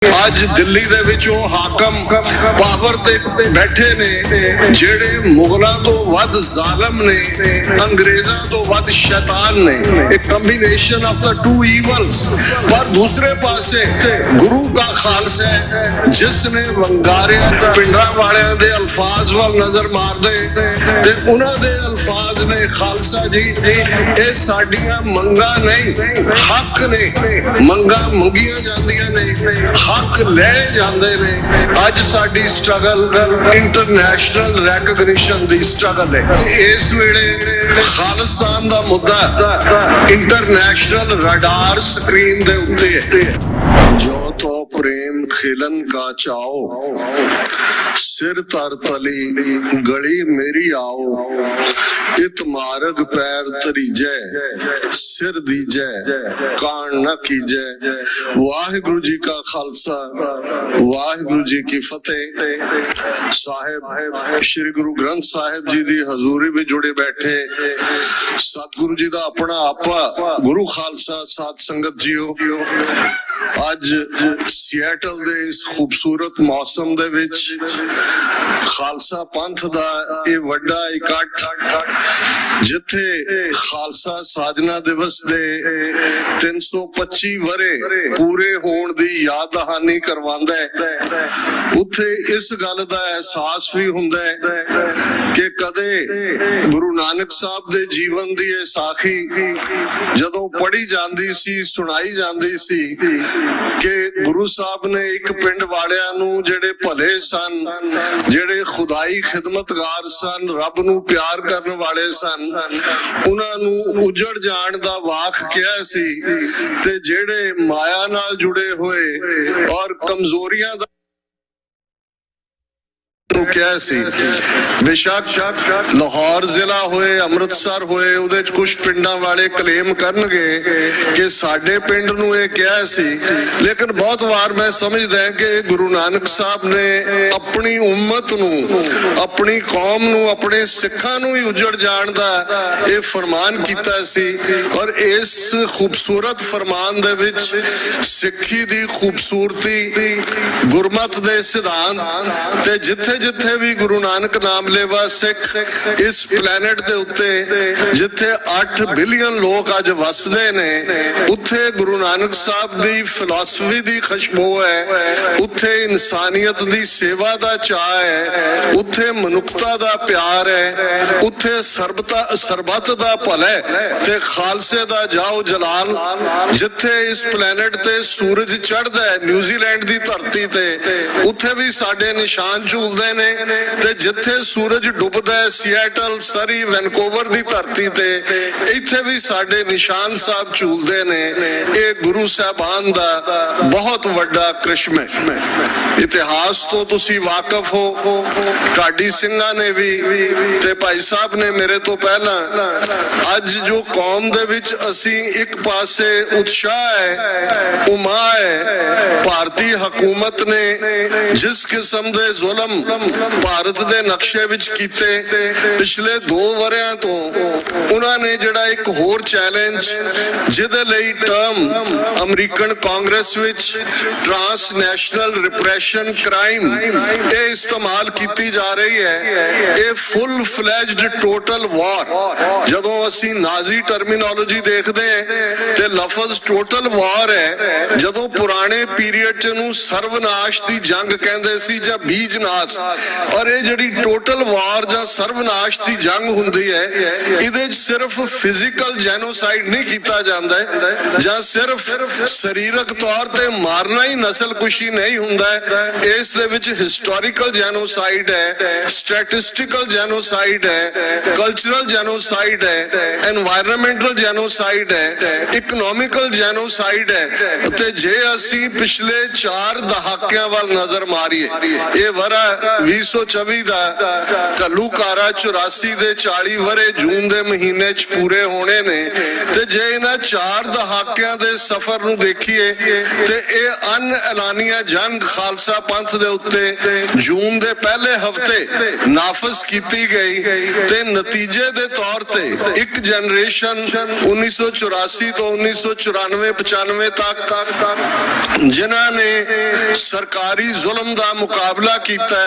ਅੱਜ ਦਿੱਲੀ ਦੇ ਵਿੱਚ ਉਹ ਹਾਕਮ ਪਾਵਰ ਤੇ ਬੈਠੇ ਨੇ ਜਿਹੜੇ ਮੁਗਲਾਂ ਤੋਂ ਵੱਧ ਜ਼ਾਲਮ ਨੇ, ਅੰਗਰੇਜ਼ਾਂ ਤੋਂ ਵੱਧ ਸ਼ੈਤਾਨ ਨੇ। ਇੱਕ combination of the two evils. ਪਰ ਦੂਸਰੇ ਪਾਸੇ ਗੁਰੂ ਦਾ ਖਾਲਸਾ ਹੈ ਜਿਸ ਨੇ ਵੰਗਾਰਿਆ ਪਿੰਡਾਂ ਵਾਲਿਆਂ ਦੇ ਅਲਫਾਜ਼ ਵੱਲ ਨਜ਼ਰ ਮਾਰਦੇ ਤੇ ਉਹਨਾਂ ਦੇ ਅਲਫਾਜ਼ ਨੇ, ਖਾਲਸਾ ਜੀ ਇਹ ਸਾਡੀਆਂ ਮੰਗਾਂ ਨਹੀਂ ਹੱਕ ਨੇ, ਮੰਗਾਂ ਮੰਗੀਆਂ ਜਾਂਦੀਆਂ ਨੇ, ਹੱਕ ਲੈ ਜਾਂਦੇ ਨੇ। ਅੱਜ ਸਾਡੀ ਸਟਰਗਲ ਇੰਟਰਨੈਸ਼ਨਲ ਰੈਕਗਨੀਸ਼ਨ ਦੀ ਸਟਰਗਲ ਹੈ। ਇਸ ਵੇਲੇ ਖਾਲਿਸਤਾਨ ਦਾ ਮੁੱਦਾ ਇੰਟਰਨੈਸ਼ਨਲ ਰਡਾਰ ਸਕਰੀਨ ਦੇ ਉੱਤੇ ਹੈ। ਜੋ तो प्रेम खिलन का चाओ, सिर तर तली गली मेरी आओ, इत मार्ग पैर तरीजै सिर दीजै कान न कीजै। वाहिगुरु जी का खालसा, वाहिगुरु जी की फतेह। साहिब श्री गुरु ग्रंथ साहिब जी दी हजूरी में जुड़े बैठे सतगुरु जी का अपना आपा गुरु खालसा साध संगत जीओ, ਅੱਜ ਸਿਐਟਲ ਦੇ ਇਸ ਖੂਬਸੂਰਤ ਮੌਸਮ ਦੇ ਵਿੱਚ ਖਾਲਸਾ ਪੰਥ ਦਾ ਇਹ ਵੱਡਾ ਇਕੱਠ, ਜਿੱਥੇ ਖਾਲਸਾ ਸਾਜਨਾ ਦਿਵਸ ਦੇ 325 ਵਰੇ ਪੂਰੇ ਹੋਣ ਦੀ ਯਾਦ ਦਹਾਨੀ ਕਰਵਾਉਂਦਾ ਹੈ, ਉੱਥੇ ਇਸ ਗੱਲ ਦਾ ਅਹਿਸਾਸ ਵੀ ਹੁੰਦਾ ਹੈ ਕਿ ਕਦੇ ਗੁਰੂ ਨਾਨਕ ਸਾਹਿਬ ਦੇ ਜੀਵਨ ਦੀ ਇਹ ਸਾਖੀ ਜਦੋਂ ਪੜ੍ਹੀ ਜਾਂਦੀ ਸੀ, ਸੁਣਾਈ ਜਾਂਦੀ ਸੀ ਕਿ ਗੁਰੂ ਸਾਹਿਬ ਨੇ ਇੱਕ ਪਿੰਡ ਵਾਲਿਆਂ ਨੂੰ ਜਿਹੜੇ ਭਲੇ ਸਨ, ਜਿਹੜੇ ਖੁਦਾਈ ਖਿਦਮਤਗਾਰ ਸਨ, ਰੱਬ ਨੂੰ ਪਿਆਰ ਕਰਨ ਵਾਲੇ ਸਨ, ਉਹਨਾਂ ਨੂੰ ਉਜੜ ਜਾਣ ਦਾ ਵਾਕ ਕਿਹਾ ਸੀ ਤੇ ਜਿਹੜੇ ਮਾਇਆ ਨਾਲ ਜੁੜੇ ਹੋਏ ਔਰ ਕਮਜ਼ੋਰੀਆਂ ਦਾ ਕਿਹਾ ਸੀ। ਬੇਸ਼ੱਕ ਲਾਹੌਰ ਜ਼ਿਲ੍ਹਾ ਹੋਏ, ਅੰਮ੍ਰਿਤਸਰ ਹੋਏ, ਉਹਦੇ ਚ ਕੁਝ ਪਿੰਡਾਂ ਵਾਲੇ ਕਲੇਮ ਕਰਨਗੇ ਕਿ ਸਾਡੇ ਪਿੰਡ ਨੂੰ ਇਹ ਕਿਹਾ ਸੀ, ਲੇਕਿਨ ਬਹੁਤ ਵਾਰ ਮੈਂ ਸਮਝਦਾ ਕਿ ਗੁਰੂ ਨਾਨਕ ਸਾਹਿਬ ਨੇ ਆਪਣੀ ਉਮਤ ਨੂੰ, ਆਪਣੀ ਕੌਮ ਨੂੰ, ਆਪਣੇ ਸਿੱਖਾਂ ਨੂੰ ਹੀ ਉਜੜ ਜਾਣ ਦਾ ਇਹ ਫਰਮਾਨ ਕੀਤਾ ਸੀ। ਔਰ ਇਸ ਖੂਬਸੂਰਤ ਫਰਮਾਨ ਦੇ ਵਿੱਚ ਸਿੱਖੀ ਦੀ ਖੂਬਸੂਰਤੀ, ਗੁਰਮਤ ਦੇ ਸਿਧਾਂਤ ਤੇ ਜਿੱਥੇ ਜਿੱਥੇ ਵੀ ਗੁਰੂ ਨਾਨਕ ਨਾਮ ਲੈਵਾ ਸਿੱਖ ਇਸ ਪਲੈਨਟ ਦੇ ਉੱਤੇ ਜਿੱਥੇ 8 ਬਿਲੀਅਨ ਲੋਕ ਅੱਜ ਵਸਦੇ ਨੇ, ਉੱਥੇ ਗੁਰੂ ਨਾਨਕ ਸਾਹਿਬ ਦੀ ਫਿਲਾਸਫੀ ਦੀ ਖੁਸ਼ਬੂ ਹੈ, ਉੱਥੇ ਇਨਸਾਨੀਅਤ ਦੀ ਸੇਵਾ ਦਾ ਚਾਅ ਹੈ, ਉੱਥੇ ਮਨੁੱਖਤਾ ਦਾ ਪਿਆਰ ਹੈ, ਉੱਥੇ ਸਰਬੱਤ ਦਾ ਭਲਾ ਤੇ ਖਾਲਸੇ ਦਾ ਜਾਓ ਜਲਾਲ। ਜਿੱਥੇ ਇਸ ਪਲੈਨਟ ਤੇ ਸੂਰਜ ਚੜ੍ਹਦਾ ਹੈ ਨਿਊਜ਼ੀਲੈਂਡ ਦੀ ਧਰਤੀ ਤੇ, ਉੱਥੇ ਵੀ ਸਾਡੇ ਨਿਸ਼ਾਨ ਝੂਲਦੇ ਨੇ ਤੇ ਜਿੱਥੇ ਸੂਰਜ ਡੁੱਬਦਾ ਹੈ ਸਿਐਟਲ, ਸਰੀ, ਵੈਨਕੂਵਰ ਦੀ ਧਰਤੀ ਤੇ, ਇੱਥੇ ਵੀ ਸਾਡੇ ਨਿਸ਼ਾਨ ਸਾਹਿਬ ਝੂਲਦੇ ਨੇ। ਇਹ ਗੁਰੂ ਸਾਹਿਬਾਨ ਦਾ ਬਹੁਤ ਵੱਡਾ ਕ੍ਰਿਸ਼ਮਾ ਹੈ। ਇਤਿਹਾਸ ਤੋਂ ਤੁਸੀਂ ਵਾਕਿਫ ਹੋ, ਢਾਡੀ ਸਿੰਘਾਂ ਨੇ ਵੀ ਤੇ ਭਾਈ ਸਾਹਿਬ ਨੇ ਮੇਰੇ ਤੋਂ ਪਹਿਲਾਂ। ਅੱਜ ਜੋ ਕੌਮ ਦੇ ਵਿੱਚ ਅਸੀਂ ਇੱਕ ਪਾਸੇ ਉਤਸ਼ਾਹ ਹੈ, ਉਮਾ ਹੈ, ਭਾਰਤੀ ਹਕੂਮਤ ਨੇ ਜਿਸ ਕਿਸਮ ਦੇ ਜ਼ੁਲਮ ਭਾਰਤ ਦੇ ਨਕਸ਼ੇ ਵਿੱਚ ਕੀਤੇ ਪਿਛਲੇ 2 ਵਰਿਆਂ ਤੋਂ, ਉਹਨਾਂ ਨੇ ਜਿਹੜਾ ਇੱਕ ਹੋਰ ਚੈਲੰਜ ਜਿਹਦੇ ਲਈ ਟਰਮ ਅਮਰੀਕਨ ਕਾਂਗਰਸ ਵਿੱਚ ਟ੍ਰਾਂਸਨੈਸ਼ਨਲ ਰਿਪਰੈਸ਼ਨ ਕ੍ਰਾਈਮ ਇਹ ਇਸਤੇਮਾਲ ਕੀਤੀ ਜਾ ਰਹੀ ਹੈ। ਇਹ ਫੁੱਲ ਫਲੈਜਡ ਟੋਟਲ ਵਾਰ, ਜਦੋਂ ਅਸੀਂ ਨਾਜ਼ੀ ਟਰਮੀਨੋਲੋਜੀ ਦੇਖਦੇ ਹਾਂ ਤੇ ਲਫ਼ਜ਼ ਟੋਟਲ ਵਾਰ ਹੈ। ਜਦੋਂ ਪੁਰਾਣੇ ਪੀਰੀਅਡ ਚ ਨੂੰ ਸਰਵਨਾਸ਼ ਦੀ ਜੰਗ ਕਹਿੰਦੇ ਸੀ ਜਾਂ ਬੀਜਨਾਸ਼, ਔਰ ਇਹ ਜਿਹੜੀ ਟੋਟਲ ਵਾਰ ਜਾਂ ਸਰਵਨਾਸ਼ ਦੀ ਜੰਗ ਹੁੰਦੀ ਹੈ, ਇਹਦੇ ਚ ਸਿਰਫ ਫਿਜ਼ੀਕਲ ਜੈਨੋਸਾਈਡ ਨਹੀਂ ਕੀਤਾ ਜਾਂਦਾ ਜਾਂ ਸਿਰਫ ਸਰੀਰਕ ਤੌਰ ਤੇ ਮਾਰਨਾ ਹੀ ਨਸਲਕੁਸ਼ੀ ਨਹੀਂ ਹੁੰਦਾ। ਇਸ ਦੇ ਵਿੱਚ ਹਿਸਟੋਰੀਕਲ ਜੈਨੋਸਾਈਡ ਹੈ, ਸਟੈਟਿਸਟਿਕਲ ਜੈਨੋਸਾਈਡ ਹੈ, ਕਲਚਰਲ ਜੈਨੋਸਾਈਡ ਹੈ, ਐਨਵਾਇਰਨਮੈਂਟਲ ਜੈਨੋਸਾਈਡ ਹੈ, ਇਕਨੋਮਿਕਲ ਜੈਨੋਸਾਈਡ ਹੈ। ਤੇ ਜੇ ਅਸੀਂ ਪਿਛਲੇ 4 ਦਹਾਕਿਆਂ ਵੱਲ ਨਜ਼ਰ ਮਾਰੀਏ, ਇਹ ਵਰਾ 20 2024 ਦਾ ਘੱਲੂਘਾਰਾ 84 ਦੇ 40 ਵਰੇ ਜੂਨ ਦੇ ਮਹੀਨੇ 'ਚ ਪੂਰੇ ਹੋਣੇ ਨੇ ਤੇ ਜੇ ਇਹਨਾਂ 4 ਦਹਾਕਿਆਂ ਦੇ ਸਫ਼ਰ ਨੂੰ ਦੇਖੀਏ ਤੇ ਇਹ ਅਨਐਲਾਨੀਆ ਜੰਗ ਖਾਲਸਾ ਪੰਥ ਦੇ ਉੱਤੇ ਜੂਨ ਦੇ ਪਹਿਲੇ ਹਫ਼ਤੇ ਨਾਫਜ਼ ਕੀਤੀ ਗਈ ਤੇ ਨਤੀਜੇ ਦੇ ਤੌਰ ਤੇ ਇੱਕ ਜਨਰੇਸ਼ਨ 1984 ਤੋਂ 1994-95 ਤੱਕ ਜਿਨ੍ਹਾਂ ਨੇ ਸਰਕਾਰੀ ਜ਼ੁਲਮ ਦਾ ਮੁਕਾਬਲਾ ਕੀਤਾ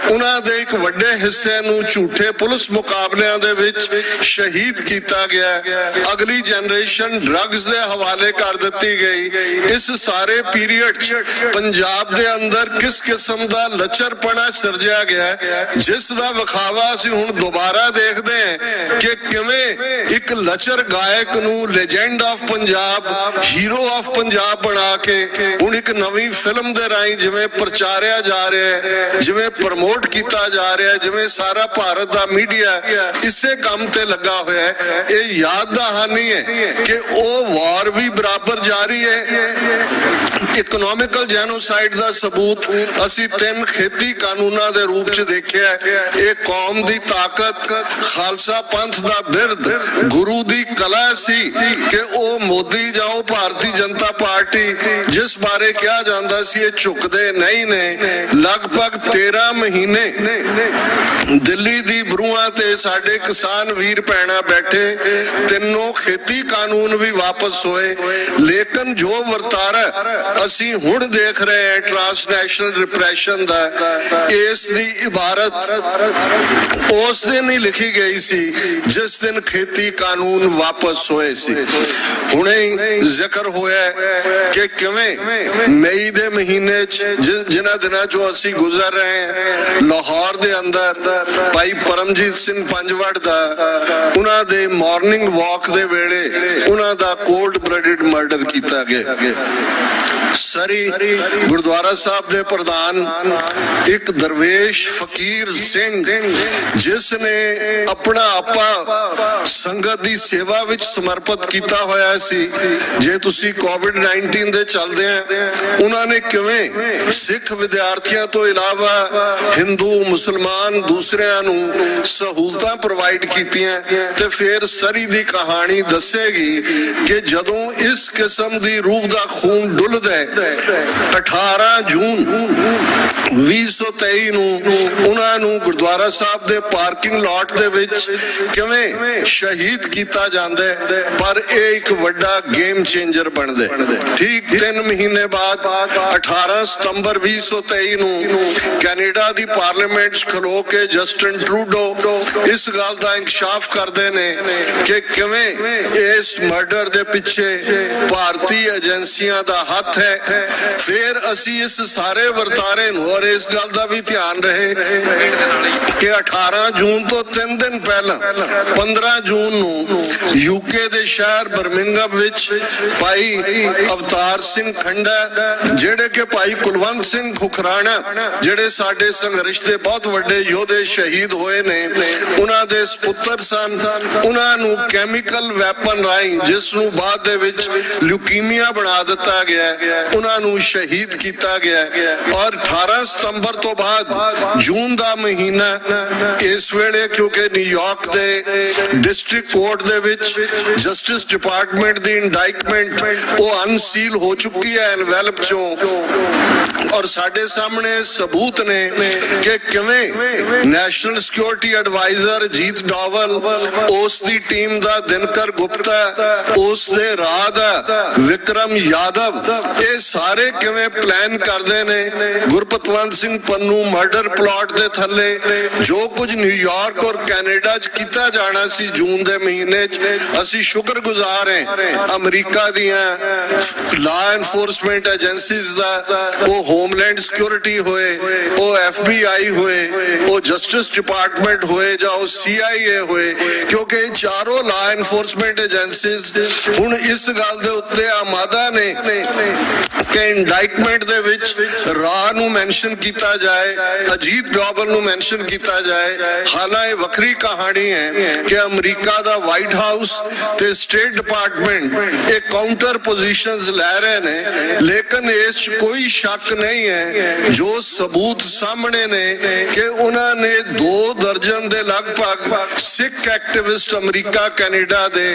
ਉਹਨਾਂ ਦੇ ਇੱਕ ਵੱਡੇ ਹਿੱਸੇ ਨੂੰ ਝੂਠੇ ਪੁਲਿਸ ਮੁਕਾਬਲਿਆਂ ਦੇ ਵਿੱਚ ਸ਼ਹੀਦ ਕੀਤਾ ਗਿਆ। ਅਗਲੀ ਜਨਰੇਸ਼ਨ ਡਰੱਗਸ ਦੇ ਹਵਾਲੇ ਕਰ ਦਿੱਤੀ ਗਈ। ਇਸ ਸਾਰੇ ਪੀਰੀਅਡ 'ਚ ਪੰਜਾਬ ਦੇ ਅੰਦਰ ਕਿਸ ਕਿਸਮ ਦਾ ਲੱਚਰਪਣਾ ਸਿਰਜਿਆ ਗਿਆ ਜਿਸ ਦਾ ਵਿਖਾਵਾ ਅਸੀਂ ਹੁਣ ਦੁਬਾਰਾ ਦੇਖਦੇ ਹਾਂ ਕਿ ਕਿਵੇਂ ਇੱਕ ਲੱਚਰ ਗਾਇਕ ਨੂੰ legend of Punjab, hero of Punjab ਬਣਾ ਕੇ ਹੁਣ ਇੱਕ ਨਵੀਂ ਫਿਲਮ ਦੇ ਰਾਹੀਂ ਜਿਵੇਂ ਪ੍ਰਚਾਰਿਆ ਜਾ ਰਿਹਾ ਹੈ, ਜਿਵੇਂ ਪ੍ਰਮੋਟ ਕੀਤਾ ਜਾ ਰਿਹਾ ਹੈ, ਜਿਵੇਂ ਸਾਰਾ ਭਾਰਤ ਦਾ ਮੀਡੀਆ ਇਸੇ ਕੰਮ ਤੇ ਲੱਗਾ ਹੋਇਆ ਹੈ। ਇਹ ਯਾਦ ਦਹਾਨੀ ਹੈ ਕਿ ਉਹ ਵਾਰ ਵੀ ਬਰਾਬਰ ਜਾਰੀ ਹੈ। ਇਕਨੋਮਿਕਲ ਜੈਨੋਸਾਈਡ ਦਾ ਸਬੂਤ ਅਸੀਂ 3 ਖੇਤੀ ਕਾਨੂੰਨਾਂ ਦੇ ਰੂਪ 'ਚ ਦੇਖਿਆ। ਇਹ ਕੌਮ ਦੀ ਤਾਕਤ, ਖਾਲਸਾ ਪੰਥ ਦਾ ਬਿਰਦ, ਗੁਰੂ ਦੀ ਕਲਾ ਸੀ ਕਿ ਉਹ ਮੋਦੀ ਜਾਂ ਉਹ ਭਾਰਤੀ ਜਨਤਾ ਪਾਰਟੀ ਜਿਸ ਬਾਰੇ ਕਿਹਾ ਜਾਂਦਾ ਸੀ ਇਹ ਝੁਕਦੇ ਨਹੀਂ ਨੇ। ਲਗਭਗ 13 ਮਹੀਨੇ ਦਿੱਲੀ ਦੀ ਬਰੂਹਾਂ ਤੇ ਸਾਡੇ ਕਿਸਾਨ ਵੀਰ ਭੈਣਾਂ ਬੈਠੇ, ਤਿੰਨੋਂ ਖੇਤੀ ਕਾਨੂੰਨ ਵੀ ਵਾਪਸ ਹੋਏ, ਲੇਕਿਨ ਜੋ ਵਰਤਾਰਾ ਅਸੀਂ ਹੁਣ ਦੇਖ ਰਹੇ ਹਾਂ ਟ੍ਰਾਂਸਨੈਸ਼ਨਲ ਰਿਪਰੈਸ਼ਨ ਦਾ, ਇਸ ਦੀ ਇਬਾਰਤ ਉਸ ਦਿਨ ਹੀ ਲਿਖੀ ਗਈ ਸੀ ਜਿਸ ਦਿਨ ਖੇਤੀ ਕਾਨੂੰਨ ਵਾਪਸ ਹੋਏ ਸੀ। ਹੁਣੇ ਹੀ ਜ਼ਿਕਰ ਹੋਇਆ ਕਿ ਕਿਵੇਂ ਮਈ ਦੇ ਮਹੀਨੇ 'ਚ ਜਿਨ੍ਹਾਂ ਦਿਨਾਂ 'ਚੋਂ ਅਸੀਂ ਗੁਜ਼ਰ ਰਹੇ ਹਾਂ, ਲਾਹੌਰ ਦੇ ਅੰਦਰ ਭਾਈ ਪਰਮਜੀਤ ਸਿੰਘ ਪੰਜਵੜ ਦਾ ਉਹਨਾਂ ਦੇ ਮਾਰਨਿੰਗ ਵਾਕ ਦੇ ਵੇਲੇ ਉਹਨਾਂ ਦਾ ਕੋਲਡ ਬਲੱਡਡ ਮਰਡਰ ਕੀਤਾ ਗਿਆ। ਸਰੀ ਗੁਰਦੁਆਰਾ ਸਾਹਿਬ ਦੇ ਪ੍ਰਧਾਨ ਇੱਕ ਦਰਵੇਸ਼ ਫਕੀਰ ਸਿੰਘ ਜਿਸ ਨੇ ਆਪਣਾ ਆਪਾ ਸੰਗਤ ਦੀ ਸੇਵਾ ਵਿੱਚ ਸਮਰਪਿਤ ਕੀਤਾ ਹੋਇਆ ਸੀ। ਜੇ ਤੁਸੀਂ ਕੋਵਿਡ-19 ਦੇ ਚੱਲਦੇ ਆ ਉਹਨਾਂ ਨੇ ਕਿਵੇਂ ਸਿੱਖ ਵਿਦਿਆਰਥੀਆਂ ਤੋਂ ਇਲਾਵਾ ਹਿੰਦੂ, ਮੁਸਲਮਾਨ ਦੂਸਰਿਆਂ ਨੂੰ ਸਹੂਲਤਾਂ ਪ੍ਰੋਵਾਈਡ ਕੀਤੀਆਂ ਤੇ ਫਿਰ ਸਰੀ ਦੀ ਕਹਾਣੀ ਦੱਸੇਗੀ ਕਿ ਜਦੋਂ ਇਸ ਕਿਸਮ ਦੀ ਰੂਹ ਦਾ ਖੂਨ ਡੁੱਲਦਾ 18 ਜੂਨ 2023 ਨੂੰ ਉਹਨਾਂ ਨੂੰ ਗੁਰਦੁਆਰਾ ਸਾਹਿਬ ਦੇ ਪਾਰਕਿੰਗ ਲਾਟ ਦੇ ਵਿੱਚ ਕਿਵੇਂ ਸ਼ਹੀਦ ਕੀਤਾ ਜਾਂਦਾ ਹੈ। ਪਰ ਇਹ ਇੱਕ ਵੱਡਾ ਗੇਮ ਚੇਂਜਰ ਬਣਦਾ ਹੈ। ਠੀਕ 3 ਮਹੀਨੇ ਬਾਅਦ 18 ਸਤੰਬਰ 2023 ਨੂੰ ਕੈਨੇਡਾ ਦੀ ਪਾਰਲੀਮੈਂਟ 'ਚ ਖਲੋ ਕੇ ਜਸਟਿਨ ਟਰੂਡੋ ਇਸ ਗੱਲ ਦਾ ਇੰਕਸ਼ਾਫ ਕਰਦੇ ਨੇ ਕਿ ਕਿਵੇਂ ਇਸ ਮਰਡਰ ਦੇ ਪਿੱਛੇ ਭਾਰਤੀ ਏਜੰਸੀਆਂ ਦਾ ਹੱਥ ਹੈ। ਫਿਰ ਅਸੀਂ ਇਸ ਸਾਰੇ ਵਰਤਾਰੇ ਨੂੰ ਔਰ ਇਸ ਗੱਲ ਦਾ ਵੀ ਧਿਆਨ ਰਹੇ ਕਿ 18 ਜੂਨ ਤੋਂ 3 ਦਿਨ ਪਹਿਲਾਂ 15 ਜੂਨ ਨੂੰ ਯੂਕੇ ਦੇ ਸ਼ਹਿਰ ਬਰਮਿੰਗਮ ਵਿੱਚ ਭਾਈ ਅਵਤਾਰ ਸਿੰਘ ਖੰਡਾ ਜਿਹੜੇ ਕਿ ਭਾਈ ਕੁਲਵੰਤ ਸਿੰਘ ਖੁਖਰਾਣਾ ਜਿਹੜੇ ਸਾਡੇ ਸੰਘਰਸ਼ ਦੇ ਬਹੁਤ ਵੱਡੇ ਯੋਧੇ ਸ਼ਹੀਦ ਹੋਏ ਨੇ ਉਹਨਾਂ ਦੇ ਸੁਪੁੱਤਰ ਸਨ, ਉਹਨਾਂ ਨੂੰ ਕੈਮੀਕਲ ਵੈਪਨ ਰਾਹੀਂ ਜਿਸ ਨੂੰ ਬਾਅਦ ਦੇ ਵਿੱਚ ਲਿਊਕੀਮੀਆ ਬਣਾ ਦਿੱਤਾ ਗਿਆ ਉਹਨਾਂ ਨੂੰ ਸ਼ਹੀਦ ਕੀਤਾ ਗਿਆ। ਔਰ 18 ਸਤੰਬਰ ਤੋਂ ਬਾਅਦ ਜੂਨ ਦਾ ਮਹੀਨਾ ਇਸ ਵੇਲੇ ਕਿਉਂਕਿ ਨਿਊਯਾਰਕ ਦੇ ਡਿਸਟ੍ਰਿਕਟ ਕੋਰਟ ਦੇ ਵਿੱਚ ਜਸਟਿਸ ਡਿਪਾਰਟਮੈਂਟ ਦੀ ਇੰਡਾਈਟਮੈਂਟ ਉਹ ਅਨਸੀਲ ਹੋ ਚੁੱਕੀ ਹੈ ਐਨਵੈਲਪ ਚੋਂ ਔਰ ਸਾਡੇ ਸਾਹਮਣੇ ਸਬੂਤ ਨੇ ਕਿ ਕਿਵੇਂ national security advisor Ajit Doval, ਉਸ ਦੀ ਟੀਮ ਦਾ ਦਿਨਕਰ ਗੁਪਤਾ, ਉਸ ਦੇ ਰਾਹ ਦਾ ਵਿਕਰਮ ਯਾਦਵ, ਇਹ ਸਾਰੇ ਕਿਵੇਂ ਪਲਾਨ ਕਰਦੇ ਨੇ ਗੁਰਪਤਵੰਤ ਸਿੰਘ ਪੰਨੂ ਮਰਡਰ ਪਲਾਟ ਦੇ ਥੱਲੇ ਜੋ ਕੁਝ ਨਿਊਯਾਰਕ ਔਰ ਕੈਨੇਡਾ 'ਚ ਕੀਤਾ ਜਾਣਾ ਸੀ ਜੂਨ ਦੇ ਮਹੀਨੇ 'ਚ। ਅਸੀਂ ਸ਼ੁਕਰਗੁਜ਼ਾਰ ਹਾਂ ਅਮਰੀਕਾ ਦੀਆਂ ਲਾਅ ਐਨਫੋਰਸਮੈਂਟ ਏਜੰਸੀਜ਼ ਦਾ, ਉਹ ਹੋਮਲੈਂਡ ਸਿਕਿਉਰਿਟੀ ਹੋਏ, ਉਹ FBI ਹੋਏ, ਉਹ ਜਸਟਿਸ ਡਿਪਾਰਟਮੈਂਟ ਹੋਏ ਜਾਂ ਉਹ CIA ਹੋਏ, ਕਿਉਂਕਿ ਇਹ ਚਾਰੋਂ ਲਾਅ ਐਨਫੋਰਸਮੈਂਟ ਏਜੰਸੀਜ਼ ਹੁਣ ਇਸ ਗੱਲ ਦੇ ਉੱਤੇ ਆਮਾਦਾ ਨੇ ਕਿ ਇੰਡਾਈਟਮੈਂਟ ਦੇ ਵਿੱਚ ਰਾਹ ਨੂੰ ਮੈਂਸ਼ਨ ਕੀਤਾ ਜਾਏ, ਅਜੀਤ ਡੋਵਲ ਨੂੰ ਮੈਂਸ਼ਨ ਕੀਤਾ ਜਾਏ। ਹਾਲਾਂਕਿ ਵੱਖਰੀ ਕਹਾਣੀ ਹੈ ਕਿ ਅਮਰੀਕਾ ਦਾ ਵਾਈਟ ਹਾਊਸ ਤੇ ਸਟੇਟ ਡਿਪਾਰਟਮੈਂਟ ਇਹ ਕਾਊਂਟਰ ਪੋਜੀਸ਼ਨਸ ਲੈ ਰਹੇ ਨੇ, ਲੇਕਿਨ ਇਸ 'ਚ ਕੋਈ ਸ਼ੱਕ ਨਹੀਂ ਨਹੀਂ ਹੈ। ਜੋ ਸਬੂਤ ਸਾਹਮਣੇ ਨੇ ਕਿ ਉਹਨਾਂ ਨੇ 2 ਦਰਜਨ ਦੇ ਲਗਭਗ ਸਿੱਖ ਐਕਟਿਵਿਸਟ ਅਮਰੀਕਾ ਕੈਨੇਡਾ ਦੇ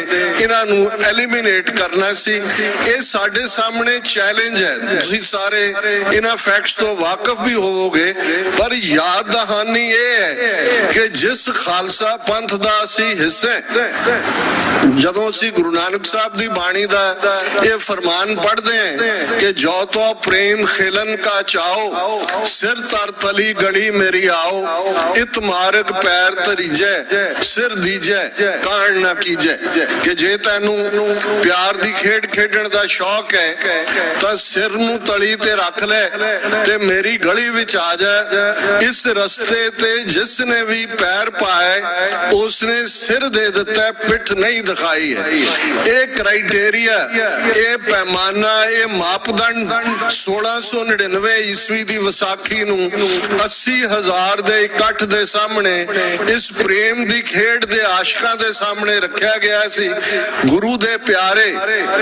ਇਹਨਾਂ ਨੂੰ ਐਲੀਮੀਨੇਟ ਕਰਨਾ ਸੀ। ਇਹ ਸਾਡੇ ਸਾਹਮਣੇ ਚੈਲੰਜ ਹੈ। ਤੁਸੀਂ ਸਾਰੇ ਇਹਨਾਂ ਫੈਕਟਸ ਤੋਂ ਵਾਕਿਫ ਵੀ ਹੋਵੋਗੇ, ਪਰ ਯਾਦ ਦਹਾਨੀ ਇਹ ਹੈ ਕਿ ਜਿਸ ਖਾਲਸਾ ਪੰਥ ਦਾ ਅਸੀਂ ਹਿੱਸਾ, ਜਦੋਂ ਅਸੀਂ ਗੁਰੂ ਨਾਨਕ ਸਾਹਿਬ ਦੀ ਬਾਣੀ ਦਾ ਇਹ ਫਰਮਾਨ ਪੜ੍ਹਦੇ ਹਾਂ ਕਿ ਜੋ ਤੋ ਪ੍ਰੇਮ ਖੇਲਨ ਕਾ ਚਾਓ, ਸਿਰ ਤਰ ਤਲੀ ਗਲੀ ਮੇਰੀ ਆਓ, ਇਤ ਮਾਰਗ ਪੈਰ ਧਰੀਜੈ, ਸਿਰ ਦੀਜੈ ਕਾਣ ਨਾ ਕੀਜੈ। ਕਿ ਜੇ ਤੈਨੂੰ ਪਿਆਰ ਦੀ ਖੇਡ ਖੇਡਣ ਦਾ ਸ਼ੌਕ ਹੈ ਤਾਂ ਸਿਰ ਨੂੰ ਤਲੀ ਤੇ ਰੱਖ ਲੈ ਤੇ ਮੇਰੀ ਗਲੀ ਵਿੱਚ ਆ ਜਾ। ਇਸ ਰਸਤੇ ਤੇ ਜਿਸ ਨੇ ਵੀ ਪੈਰ ਪਾਏ ਉਸਨੇ ਸਿਰ ਦੇ ਦਿੱਤਾ, ਪਿੱਠ ਨਹੀਂ ਦਿਖਾਈ ਹੈ। ਇਹ ਕ੍ਰਾਈਟੇਰੀਆ, ਇਹ ਪੈਮਾਨਾ, ਇਹ ਮਾਪਦੰਡ 1699 ਈਸਵੀ ਦੀ ਵਿਸਾਖੀ ਨੂੰ 80,000 ਦੇ ਇਕੱਠ ਦੇ ਸਾਹਮਣੇ, ਇਸ ਪ੍ਰੇਮ ਦੀ ਖੇਡ ਦੇ ਆਸ਼ਕਾਂ ਦੇ ਸਾਹਮਣੇ ਰੱਖਿਆ ਗਿਆ ਸੀ। ਗੁਰੂ ਦੇ ਪਿਆਰੇ,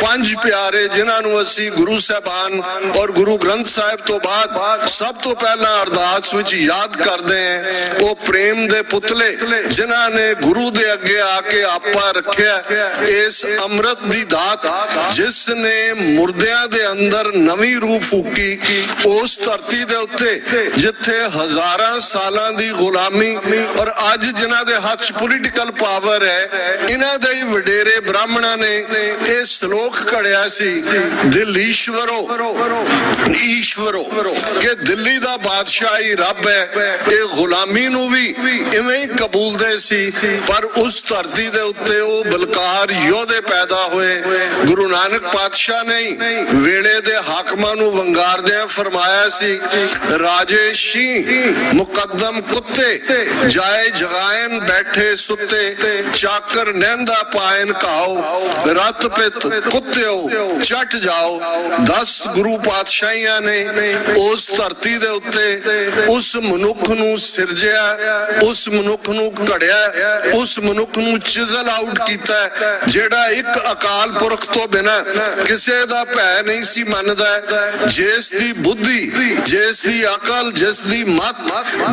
5 ਪਿਆਰੇ ਜਿਨ੍ਹਾਂ ਨੂੰ ਅਸੀਂ ਗੁਰੂ ਸਾਹਿਬਾਨ ਔਰ ਗੁਰੂ ਗ੍ਰੰਥ ਸਾਹਿਬ ਤੋਂ ਬਾਅਦ ਸਭ ਤੋਂ ਪਹਿਲਾਂ ਅਰਦਾਸ ਵਿੱਚ ਯਾਦ ਕਰਦੇ ਹਾਂ, ਉਹ ਪ੍ਰੇਮ ਦੇ ਪੁਤਲੇ ਜਿਨ੍ਹਾਂ ਨੇ ਗੁਰੂ ਦੇ ਅੱਗੇ ਆ ਕੇ ਆਪਾ ਰੱਖਿਆ। ਇਸ ਅੰਮ੍ਰਿਤ ਦੀ ਦਾਤ ਜਿਸ ਨੇ ਮੁਰਦਿਆਂ ਦੇ ਅੰਦਰ ਨਵੀਂ ਰੂਹ ਫੂਕੀ, ਉਸ ਧਰਤੀ ਦੇ ਉੱਤੇ ਜਿੱਥੇ ਹਜ਼ਾਰਾਂ ਸਾਲਾਂ ਦੀ ਗੁਲਾਮੀ ਔਰ ਅੱਜ ਜਿਨ੍ਹਾਂ ਦੇ ਹੱਥ 'ਚ ਪੋਲੀਟੀਕਲ ਪਾਵਰ ਹੈ, ਇਹਨਾਂ ਦੇ ਹੀ ਵਡੇਰੇ ਬ੍ਰਾਹਮਣਾਂ ਨੇ ਇਹ ਸ਼ਲੋਕ ਘੜਿਆ ਸੀ, ਦਿੱਲੀਸ਼ਵਰੋ ਈਸ਼ਵਰੋ, ਕਿ ਦਿੱਲੀ ਦਾ ਬਾਦਸ਼ਾਹ ਹੀ ਰੱਬ ਹੈ। ਇਹ ਗੁਲਾਮੀ ਨੂੰ ਵੀ ਇਵੇਂ ਹੀ ਕਬੂਲਦੇ ਸੀ, ਪਰ ਉਸ ਧਰਤੀ ਦੇ ਉੱਤੇ ਉਹ ਬਲਕਾਰ ਯੋਧੇ ਪੈਦਾ ਹੋਏ। ਗੁਰੂ ਨਾਨਕ ਪਾਤਸ਼ਾਹ ਨੇ ਵੇਲੇ ਦੇ ਹਾਕਮਾਂ ਨੂੰ ਵੰਗਾਰਦਿਆਂ ਫਰਮਾਇਆ ਸੀ, ਰਾਜੇ ਸ਼ੀ ਮੁਕੱਦਮ ਕੁੱਤੇ, ਜਾਏ ਜਗਾਇਨ ਬੈਠੇ ਸੁੱਤੇ, ਚਾਕਰ ਨਹਿੰਦਾ ਪਾਇਨ ਘਾਓ, ਰੱਤ ਪਿੱਤ ਕੁੱਤਿਓ ਚੱਟ ਜਾਓ। 10 ਗੁਰੂ ਪਾਤਸ਼ਾਹੀਆਂ ਨੇ ਉਸ ਧਰਤੀ ਦੇ ਉੱਤੇ ਉਸ ਮਨੁੱਖ ਨੂੰ ਸਿਰਜਿਆ, ਉਸ ਮਨੁੱਖ ਨੂੰ ਘੜਿਆ, ਉਸ ਮਨੁੱਖ ਨੂੰ ਚਿਜ਼ਲ ਆਊਟ ਕੀਤਾ, ਜਿਹੜਾ ਇੱਕ ਅਕਾਲ ਪੁਰਖ ਤੋਂ ਬਿਨਾਂ ਕਿਸੇ ਦਾ ਭੈ ਨਹੀਂ ਸੀ ਮੰਨਦਾ। ਜਿਸ ਦੀ ਬੁੱਧੀ, ਜਿਸ ਦੀ ਅਕਲ, ਜਿਸ ਦੀ ਮਤ,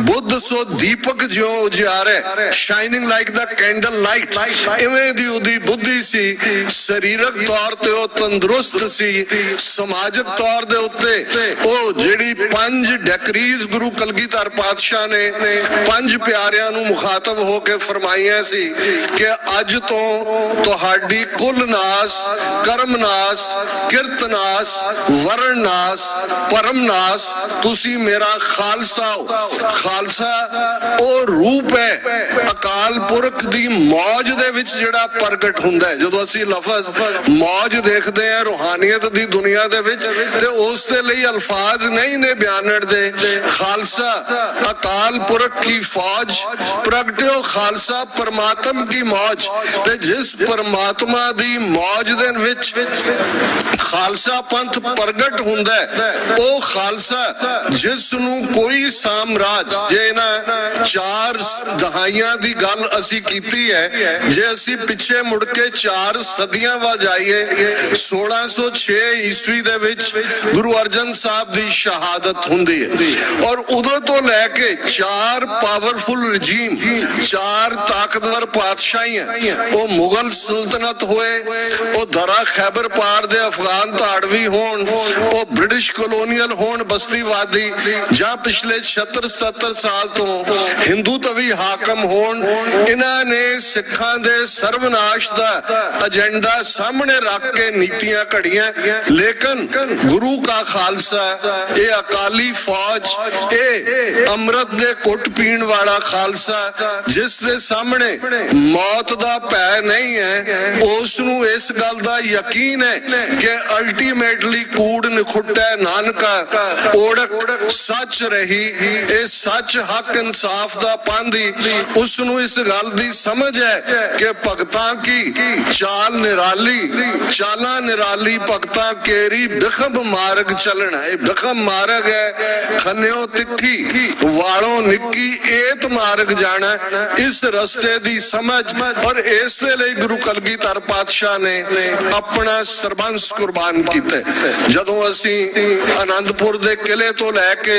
ਬੁੱਧ ਸੋ ਦੀਪਕ ਜਿਉਂ ਉਜਿਆਰੇ, ਸ਼ਾਈਨਿੰਗ ਲਾਈਕ ਦਾ ਕੈਂਡਲ ਲਾਈਟ, ਇਵੇਂ ਦੀ ਉਹਦੀ ਬੁੱਧੀ ਸੀ। ਸਰੀਰਕ ਤੌਰ ਤੇ ਉਹ ਤੰਦਰੁਸਤ ਸੀ, ਸਮਾਜਿਕ ਤੌਰ ਦੇ ਉੱਤੇ ਉਹ ਜਿਹੜੀ 5 ਡੈਕਰੀਜ਼ ਗੁਰੂ ਕਲਗੀਧਰ ਪਾਤਸ਼ਾਹ ਨੇ 5 ਪਿਆਰਿਆਂ ਨੂੰ ਮੁਖਾਤਬ ਹੋ ਕੇ ਫਰਮਾਈਆਂ ਸੀ ਕਿ ਅੱਜ ਤੋਂ ਤੁਹਾਡੀ ਕੁਲ ਨਾਸ, ਕਰਮ ਨਾਸ, ਕਿਰਤ ਨਾਸ, ਵਰਣ ਨਾਸ, ਪਰਮ ਨਾਸ, ਤੁਸੀਂ ਮੇਰਾ ਖਾਲਸਾ ਹੋ। ਖਾਲਸਾ ਉਹ ਰੂਪ ਹੈ ਅਕਾਲ ਪੁਰਖ ਦੀ ਮੌਜ ਦੇ ਵਿੱਚ ਜਿਹੜਾ ਪ੍ਰਗਟ ਹੁੰਦਾ ਹੈ। ਜਦੋਂ ਅਸੀਂ ਲਫ਼ਜ਼ ਮੌਜ ਦੇਖਦੇ ਹਾਂ ਰੂਹਾਨੀਅਤ ਦੀ ਦੁਨੀਆ ਦੇ ਵਿੱਚ, ਤੇ ਉਸ ਦੇ ਲਈ ਅਲਫਾਜ਼ ਨਹੀਂ ਨੇ ਬਿਆਨਣ ਦੇ। ਖਾਲਸਾ ਅਕਾਲ ਪੁਰਖ ਕੀ ਫੌਜ, ਪ੍ਰਗਟਿਓ ਖਾਲਸਾ ਪਰਮਾਤਮ ਕੀ ਮੌਜ। ਤੇ ਜਿਸ ਪਰਮਾਤਮਾ ਦੀ ਮੌਜ ਦੇ ਵਿੱਚ ਖਾਲਸਾ ਪੰਥ ਪ੍ਰਗਟ ਹੁੰਦਾ ਹੈ, ਉਹ ਖਾਲਸਾ ਜਿਸ ਨੂੰ ਕੋਈ ਸਾਮਰਾਜ, ਜੇ ਨਾ 4 ਦਹਾਈਆਂ ਦੀ ਗੱਲ ਅਸੀਂ ਕੀਤੀ ਹੈ, ਜੇ ਅਸੀਂ ਪਿੱਛੇ ਮੁੜ ਕੇ 4 ਸਦੀਆਂ ਵੱਲ ਜਾਈਏ, 1606 ਈਸਵੀ ਦੇ ਵਿੱਚ ਗੁਰੂ ਅਰਜਨ ਸਾਹਿਬ ਦੀ ਸ਼ਹਾਦਤ ਹੁੰਦੀ ਹੈ, ਔਰ ਉਦੋਂ ਤੋਂ ਲੈ ਕੇ 4 ਪਾਵਰਫੁਲ ਰਜੀਮ, 4 ਤਾਕਤਵਰ ਪਾਤਸ਼ਾਹੀਆਂ, ਉਹ ਮੁਗਲ ਸੁਲਤਨਤ ਹੋਏ, ਉਹ ਦਰਾ ਖੈਬਰ ਪਾਰ ਦੇ ਅਫਗਾਨ ਧਾੜਵੀ ਹੋਣ, ਉਹ ਬ੍ਰਿਟਿਸ਼ ਕਲੋਨੀਅਲ ਹੋਣ ਬਸਤੀਵਾਦੀ, ਜਾਂ ਪਿਛਲੇ 76-77 ਸਾਲ ਤੋਂ ਹਿੰਦੂ ਤਵੀ ਹਾਕਮ ਹੋਣ, ਇਹਨਾਂ ਨੇ ਸਿੱਖਾਂ ਦੇ ਸਰਵਨਾਸ਼ ਦਾ ਏਜੰਡਾ ਸਾਹਮਣੇ ਰੱਖ ਕੇ ਨੀਤੀਆਂ ਘੜੀਆਂ। ਲੇਕਿਨ ਗੁਰੂ ਕਾ ਖਾਲਸਾ, ਇਹ ਅਕਾਲੀ ਫੌਜ, ਇਹ ਅੰਮ੍ਰਿਤ ਦੇ ਘੁੱਟ ਪੀਣ ਵਾਲਾ ਖਾਲਸਾ, ਜਿਸ ਦੇ ਸਾਹਮਣੇ ਮੌਤ ਦਾ ਭੈ ਨਹੀਂ ਹੈ, ਉਸ ਨੂੰ ਇਸ ਗੱਲ ਦਾ ਯਕੀਨ ਹੈ ਕਿ ਅਲਟੀਮੇਟਲੀ ਕੂੜ ਨਿਖੁੱਟੈ ਨਾਨਕਾ, ਓੜਕ ਸੱਚ ਰਹੀ। ਇਹ ਸੱਚ, ਹੱਕ, ਇਨਸਾਫ ਦਾ ਪੰਧ ਹੀ ਉਸ ਨੂੰ ਇਸ ਗੱਲ ਦੀ ਸਮਝ ਹੈ ਕਿ ਭਗਤਾਂ ਕੀ ਚਾਲ ਨਿਰਾਲੀ, ਚਾਲਾਂ ਨਿਰਾਲੀ ਭਗਤਾਂ ਕੇਰੀ ਬਿਖਮ ਮਾਰਗ ਚੱਲਣਾ। ਇਹ ਬਿਖਮ ਮਾਰਗ ਹੈ, ਖੰਨਿਓ ਤਿੱਖੀ ਵਾਲੋਂ ਨਿੱਕੀ ਏਤ ਮਾਰਗ ਜਾਣਾ। ਇਸ ਰਸਤੇ ਦੀ ਸਮਝ ਔਰ ਇਸ ਦੇ ਲਈ ਗੁਰੂ ਕਲਗੀਧਰ ਪਾਤਸ਼ਾਹ ਨੇ ਆਪਣਾ ਸਰਬੰਸ ਕੁਰਬਾਨ ਕੀਤਾ। ਜਦੋਂ ਅਸੀਂ ਆਨੰਦਪੁਰ ਦੇ ਕਿਲੇ ਤੋਂ ਲੈ ਕੇ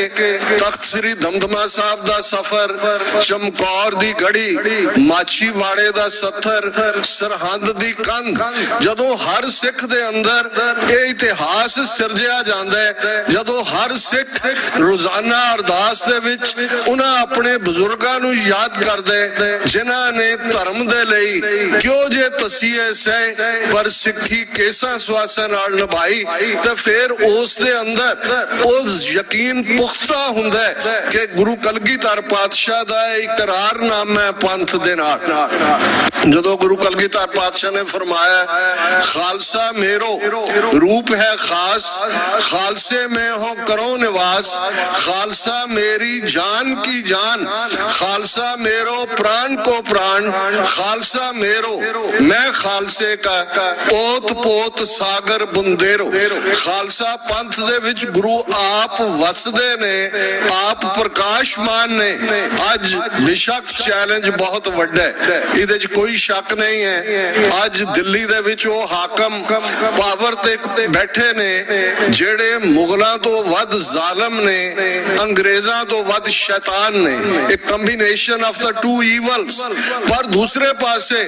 ਤਖਤ ਸ੍ਰੀ ਦਮਦਮਾ ਸਾਹਿਬ ਦਾ ਸਫ਼ਰ, ਚਮਕੌਰ ਦੀ ਗੜੀ, ਮਾਛੀਵਾੜੇ ਦਾ ਸੱਥਰ, ਸਰਹੰਦ ਦੀ ਕੰਧ, ਜਦੋਂ ਹਰ ਸਿੱਖ ਦੇ ਅੰਦਰ ਇਹ ਇਤਿਹਾਸ ਸਿਰਜਿਆ ਜਾਂਦਾ ਹੈ, ਜਦੋਂ ਹਰ ਸਿੱਖ ਰੋਜ਼ਾਨਾ ਅਰਦਾਸ ਦੇ ਵਿੱਚ ਉਹਨਾਂ ਆਪਣੇ ਬਜ਼ੁਰਗਾਂ ਨੂੰ ਯਾਦ ਕਰਦੇ ਜਿਨ੍ਹਾਂ ਨੇ ਧਰਮ ਦੇ ਲਈ ਕਿਉਂ ਜੇ ਤਸੀਹੇ ਸਹਿ ਪਰ ਸਿੱਖੀ ਕੇਸਾਂ ਸਵਾਸਾਂ ਨਾਲ ਨਿਭਾਈ, ਤੇ ਫਿਰ ਉਸ ਦੇ ਅੰਦਰ ਉਹ ਯਕੀਨ ਪੁਖਤਾ ਹੁੰਦਾ ਹੈ ਕਿ ਗੁਰੂ ਕਲਗੀਧਰ ਪਾਤਸ਼ਾਹ ਦਾ ਇਕਰਾਰਨਾਮਾ ਹੈ ਪੰਥ ਦੇ ਨਾਲ। ਜਦੋਂ ਗੁਰੂ ਕਲਗੀਧਰ ਪਾਤਸ਼ਾਹ ਨੇ ਫਰਮਾਇਆ ਖਾਲਸਾ ਮੇਰੋ रूप है खास, खालसे में हो करो निवास, खालसा मेरी जान की जान, खालसा मेरो प्राण को प्राण, खालसा मेरो मैं खालसे का ओत पोत सागर बुंदेरो। खालसा पंथ दे विच गुरु आप वसदे ने, आप प्रकाशमान ने। अज बेशक चैलेंज बहुत वड्डा है, इहदे च कोई शक नहीं है। अज दिल्ली दे विच वो हाकम पावर ते बैठे ने जेड़े मुगलों तो वध जालिम ने, अंग्रेजों तो वध शैतान ने, एक combination of the two evils. पर दूसरे पासे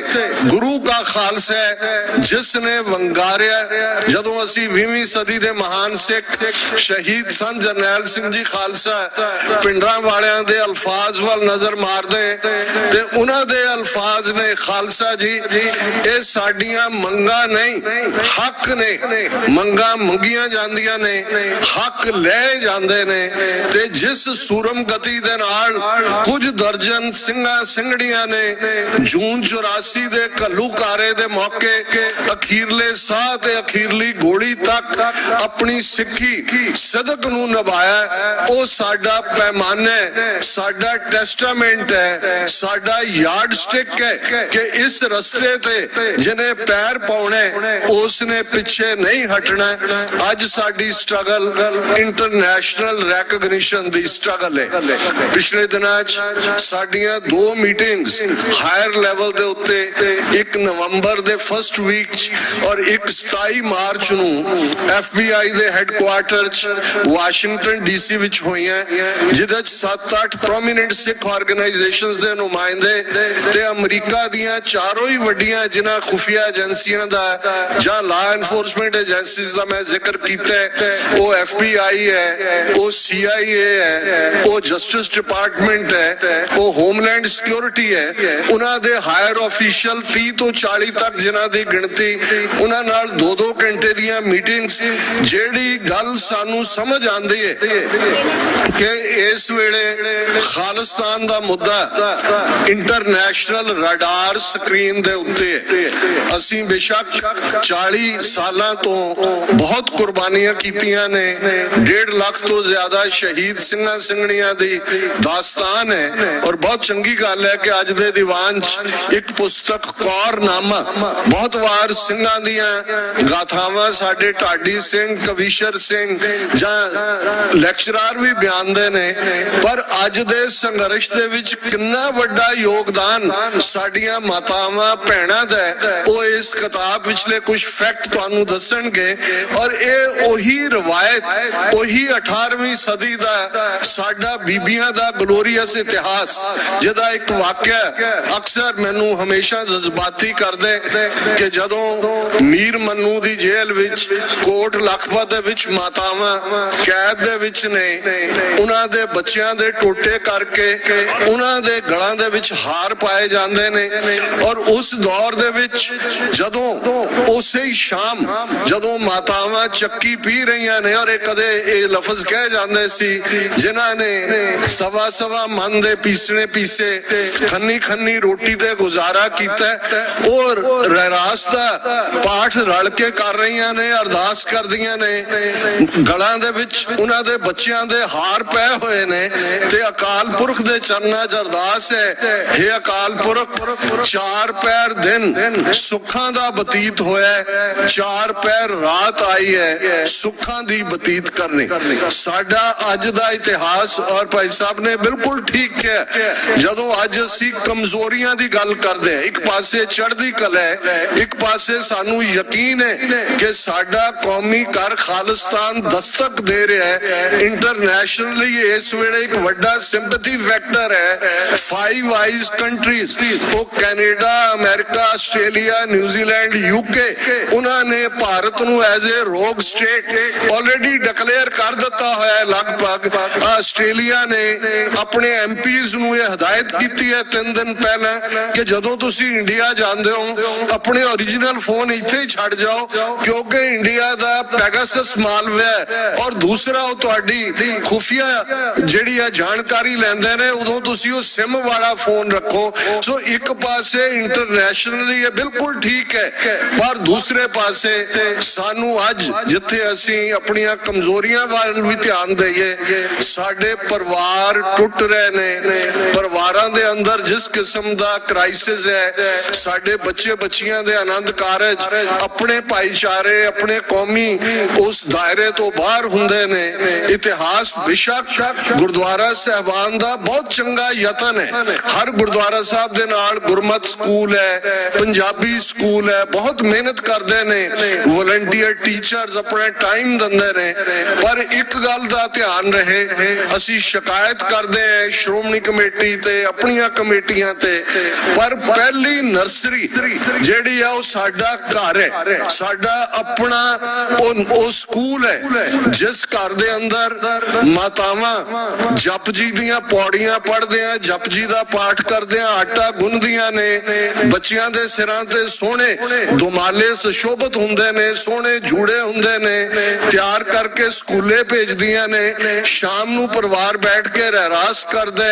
गुरु का खालसा है जिसने वंगारिया। जदों असी 20वीं सदी दे महान सिख शहीद सन जरनैल सिंह जी खालसा पिंडरां वालियां दे अल्फाज वाल नजर मारदे ते उन्हां दे अल्फाज ने खालसा जी ये साडियां मंगां नहीं हक ने, मंगा मंगियां जांदियां ने, हक ले जांदे ने। ते जिस सूरम गति दे नाल कुछ दर्जन सिंघां सिंघड़ियां ने जून 84 दे घल्लूकारे दे मौके अखीरले साह ते अखीरली गोली तक अपनी सिक्खी सदक नूं निभाया। ओ साडा पैमाना है, साडा टेस्टामेंट है, साडा यार्ड स्टिक है कि इस रस्ते ते जिन्हें पैर पाउणे उसने पिछे नहीं हटना। अज साडी स्ट्रगल इंटरनेशनल रैकग्निशन दी स्ट्रगल है। पिछले दिनां च साडियां 2 मीटिंग्स हायर लेवल दे उत्ते, 1 नवंबर दे फर्स्ट वीक च और 1 27 मार्च नूं FBI दे हैडक्वार्टर च वाशिंगटन DC विच होईयां, जिहदे च 7-8 प्रोमिनेंट सिख ऑर्गेनाइजेशंस दे नुमाइंदे ते अमरीका दियां चारों ही वड्डियां जिन्हां खुफिया एजेंसियां दा जां लॉ एनफोर्समेंट एजेंसीज का मैं जिक्र किया है, वो FBI है, वो CIA है, वो जस्टिस डिपार्टमेंट है, वो होमलैंड सिक्योरिटी है। उन्हां दे हायर ऑफिशियल 30 तो 40 तक जिन्हां दी गिनती, उन्हां नाल 2-2 घंटे दियां मीटिंग्स। जेड़ी गल सानू समझ आंदी है कि इस वेले खालिस्तान दा मुद्दा इंटरनेशनल रडार स्क्रीन दे उत्ते है। असीं बेशक 40 सालां तो बहुत कुर्बानियां कीतियां ने, 1.5 लाख तो ज्यादा शहीद सिंघां सिंघड़ियां दी दास्तान है। और बहुत चंगी गल है कि अज दे दीवान च एक पुस्तक कौरनामा, बहुत वार सिंघां दियां गाथावां साडे ढाडी सिंह, कविशर सिंह जां लैक्चरर भी बयानदे ने। पर अज दे संघर्ष दे विच कितना वड्डा योगदान साडियां मातावां भैणां दा है, वो इस किताब विचले कुछ फैक्ट तुहानू दसणगे। और ये ओही रवायत, ओही 18वीं सदी दा साडा बीबियां दा ग्लोरीअस इतिहास, जिहदा एक वाक्या अक्सर मैनू हमेशा जज्बाती कर दे कि जदों मीर मन्नू दी जेल विच कोट लखपत दे विच मातावां कैद दे विच ने, उन्हां दे बच्चियां दे टोटे करके उन्हां दे गलां दे विच हार पाए जांदे ने। और उस दौर दे विच जदों उसे ही शाम जदों मातावां चक्की पी रही ने, और कदे ये लफज कह जाते सी जिन्हां ने सवा मन दे पीसने पीसे खन्नी खन्नी रोटी ते गुजारा किया, और रहरास दा पाठ रल के कर रही ने, अरदास कर दियां ने, गलां दे विच उन्हां दे बच्चियां दे हार ਭਾਰ ਪਏ ਹੋਏ ਨੇ ਤੇ ਅਕਾਲ ਪੁਰਖ ਦੇ ਚਰਨਾਂ 'ਚ ਅਰਦਾਸ ਹੈ, ਹੇ ਅਕਾਲ ਪੁਰਖ, 4 ਪਹਿਰ ਦਿਨ ਸੁੱਖਾਂ ਦਾ ਬਤੀਤ ਹੋਇਆ, 4 ਪਹਿਰ ਰਾਤ ਆਈ ਹੈ ਸੁੱਖਾਂ ਦੀ ਬਤੀਤ ਕਰਨੀ। ਸਾਡਾ ਅੱਜ ਦਾ ਇਤਿਹਾਸ, ਔਰ ਭਾਈ ਸਾਹਿਬ ਨੇ ਬਿਲਕੁਲ ਠੀਕ ਕਿਹਾ, ਜਦੋਂ ਅੱਜ ਅਸੀਂ ਕਮਜ਼ੋਰੀਆਂ ਦੀ ਗੱਲ ਕਰਦੇ ਹਾਂ, ਇੱਕ ਪਾਸੇ ਚੜ੍ਹਦੀ ਕਲਾ ਹੈ, ਇੱਕ ਪਾਸੇ ਸਾਨੂੰ ਯਕੀਨ ਹੈ ਕਿ ਸਾਡਾ ਕੌਮੀ ਕਰ ਖਾਲਿਸਤਾਨ ਦਸਤਕ ਦੇ ਰਿਹਾ ਹੈ। ਇੰਟਰਨੈਸ਼ਨਲੀ ਇਸ ਵੇਲੇ ਇੱਕ ਵੱਡਾ ਸਿੰਪੈਥੀ ਫੈਕਟਰ ਹੈ। 5 ਆਈਜ਼ ਕੰਟਰੀਜ਼, ਉਹ Canada, America, Australia, New Zealand, UK, ਉਹਨਾਂ ਨੇ ਭਾਰਤ ਨੂੰ ਐਜ਼ ਏ ਰੋਗ ਸਟੇਟ ਆਲਰੇਡੀ ਡਿਕਲੇਅਰ ਕਰ ਦਿੱਤਾ ਹੋਇਆ। ਲਗਭਗ ਆਸਟ੍ਰੇਲੀਆ ਨੇ ਆਪਣੇ ਐਮਪੀਜ਼ ਨੂੰ ਇਹ ਹਦਾਇਤ ਕੀਤੀ ਹੈ 3 ਦਿਨ ਪਹਿਲਾਂ ਕਿ ਜਦੋਂ ਤੁਸੀਂ ਇੰਡੀਆ ਜਾਂਦੇ ਹੋ ਆਪਣੇ ਓਰੀਜਨਲ ਫੋਨ ਇੱਥੇ ਹੀ ਛੱਡ ਜਾਓ, ਕਿਉਂਕਿ ਇੰਡੀਆ ਦਾ ਪੈਗਾਸਸ ਮਾਲਵੇਅਰ ਔਰ ਦੂਸਰਾ ਉਹ ਤੁਹਾਡੀ ਖੁਫੀਆ ਜਿਹੜੀ ਹੈ ਜਾਣਕਾਰੀ ਲੈਂਦੇ ਨੇ, ਉਦੋਂ ਤੁਸੀਂ ਉਹ ਸਿਮ ਵਾਲਾ ਫੋਨ ਰੱਖੋ। ਸੋ ਇੱਕ ਪਾਸੇ ਇੰਟਰਨੈਸ਼ਨਲੀ ਇਹ ਬਿਲਕੁਲ ਠੀਕ ਹੈ, ਪਰ ਦੂਸਰੇ ਪਾਸੇ ਸਾਨੂੰ ਅੱਜ ਜਿੱਥੇ ਅਸੀਂ ਆਪਣੀਆਂ ਕਮਜ਼ੋਰੀਆਂ ਵੱਲ ਵੀ ਧਿਆਨ ਦੇਈਏ, ਸਾਡੇ ਪਰਿਵਾਰ ਟੁੱਟ ਰਹੇ ਨੇ, ਪਰਿਵਾਰਾਂ ਦੇ ਅੰਦਰ ਜਿਸ ਕਿਸਮ ਦਾ ਕ੍ਰਾਈਸਿਸ ਹੈ, ਸਾਡੇ ਬੱਚੇ ਬੱਚੀਆਂ ਦੇ ਆਨੰਦ ਕਾਰਜ ਆਪਣੇ ਭਾਈਚਾਰੇ, ਆਪਣੇ ਕੌਮੀ ਉਸ ਦਾਇਰੇ ਤੋਂ ਬਾਹਰ ਹੁੰਦੇ ਨੇ। ਇਤਿਹਾਸ ਬੇਸ਼ੱਕ ਗੁਰਦੁਆਰਾ ਸਾਹਿਬਾਨ ਦਾ ਬਹੁਤ ਚੰਗਾ ਯਤਨ ਹੈ, ਹਰ ਗੁਰਦੁਆਰਾ ਸਾਹਿਬ ਦੇ ਨਾਲ ਗੁਰਮਤ ਸਕੂਲ ਹੈ, ਪੰਜਾਬੀ ਸਕੂਲ ਹੈ, ਬਹੁਤ ਮਿਹਨਤ ਕਰਦੇ ਨੇ, ਵਲੰਟੀਅਰ ਟੀਚਰਸ ਆਪਣਾ ਟਾਈਮ ਦਿੰਦੇ ਨੇ, ਪਰ ਇੱਕ ਗੱਲ ਦਾ ਧਿਆਨ ਰਹੇ, ਅਸੀਂ ਸ਼ਿਕਾਇਤ ਕਰਦੇ ਹਾਂ ਸ਼੍ਰੋਮਣੀ ਕਮੇਟੀ ਤੇ ਆਪਣੀਆਂ ਕਮੇਟੀਆਂ ਤੇ, ਪਰ ਪਹਿਲੀ ਨਰਸਰੀ ਜਿਹੜੀ ਆ ਉਹ ਸਾਡਾ ਘਰ ਹੈ, ਸਾਡਾ ਆਪਣਾ ਉਹ ਸਕੂਲ ਹੈ ਜਿਸ ਘਰ ਦੇ ਅੰਦਰ ਮਾਤਾਵਾਂ ਜਪ ਜੀ ਦੀਆਂ ਪੌੜੀਆਂ ਪੜ੍ਹਦੇ ਆ, ਜਪ ਜੀ ਦਾ ਪਾਠ ਕਰਦੇ ਆ, ਆਟਾ ਗੁੰਨਦੀਆਂ ਨੇ, ਬੱਚਿਆਂ ਦੇ ਸਿਰਾਂ ਤੇ ਸੋਹਣੇ ਦੁਮਾਲੇ ਸੁਸ਼ੋਭਿਤ ਹੁੰਦੇ ਨੇ, ਸੋਹਣੇ ਜੂੜੇ ਹੁੰਦੇ ਨੇ, ਤਿਆਰ ਕਰਕੇ ਸਕੂਲੇ ਭੇਜਦੀਆਂ ਨੇ, ਸ਼ਾਮ ਨੂੰ ਪਰਿਵਾਰ ਬੈਠ ਕੇ ਰਹਿਰਾਸ ਕਰਦਾ,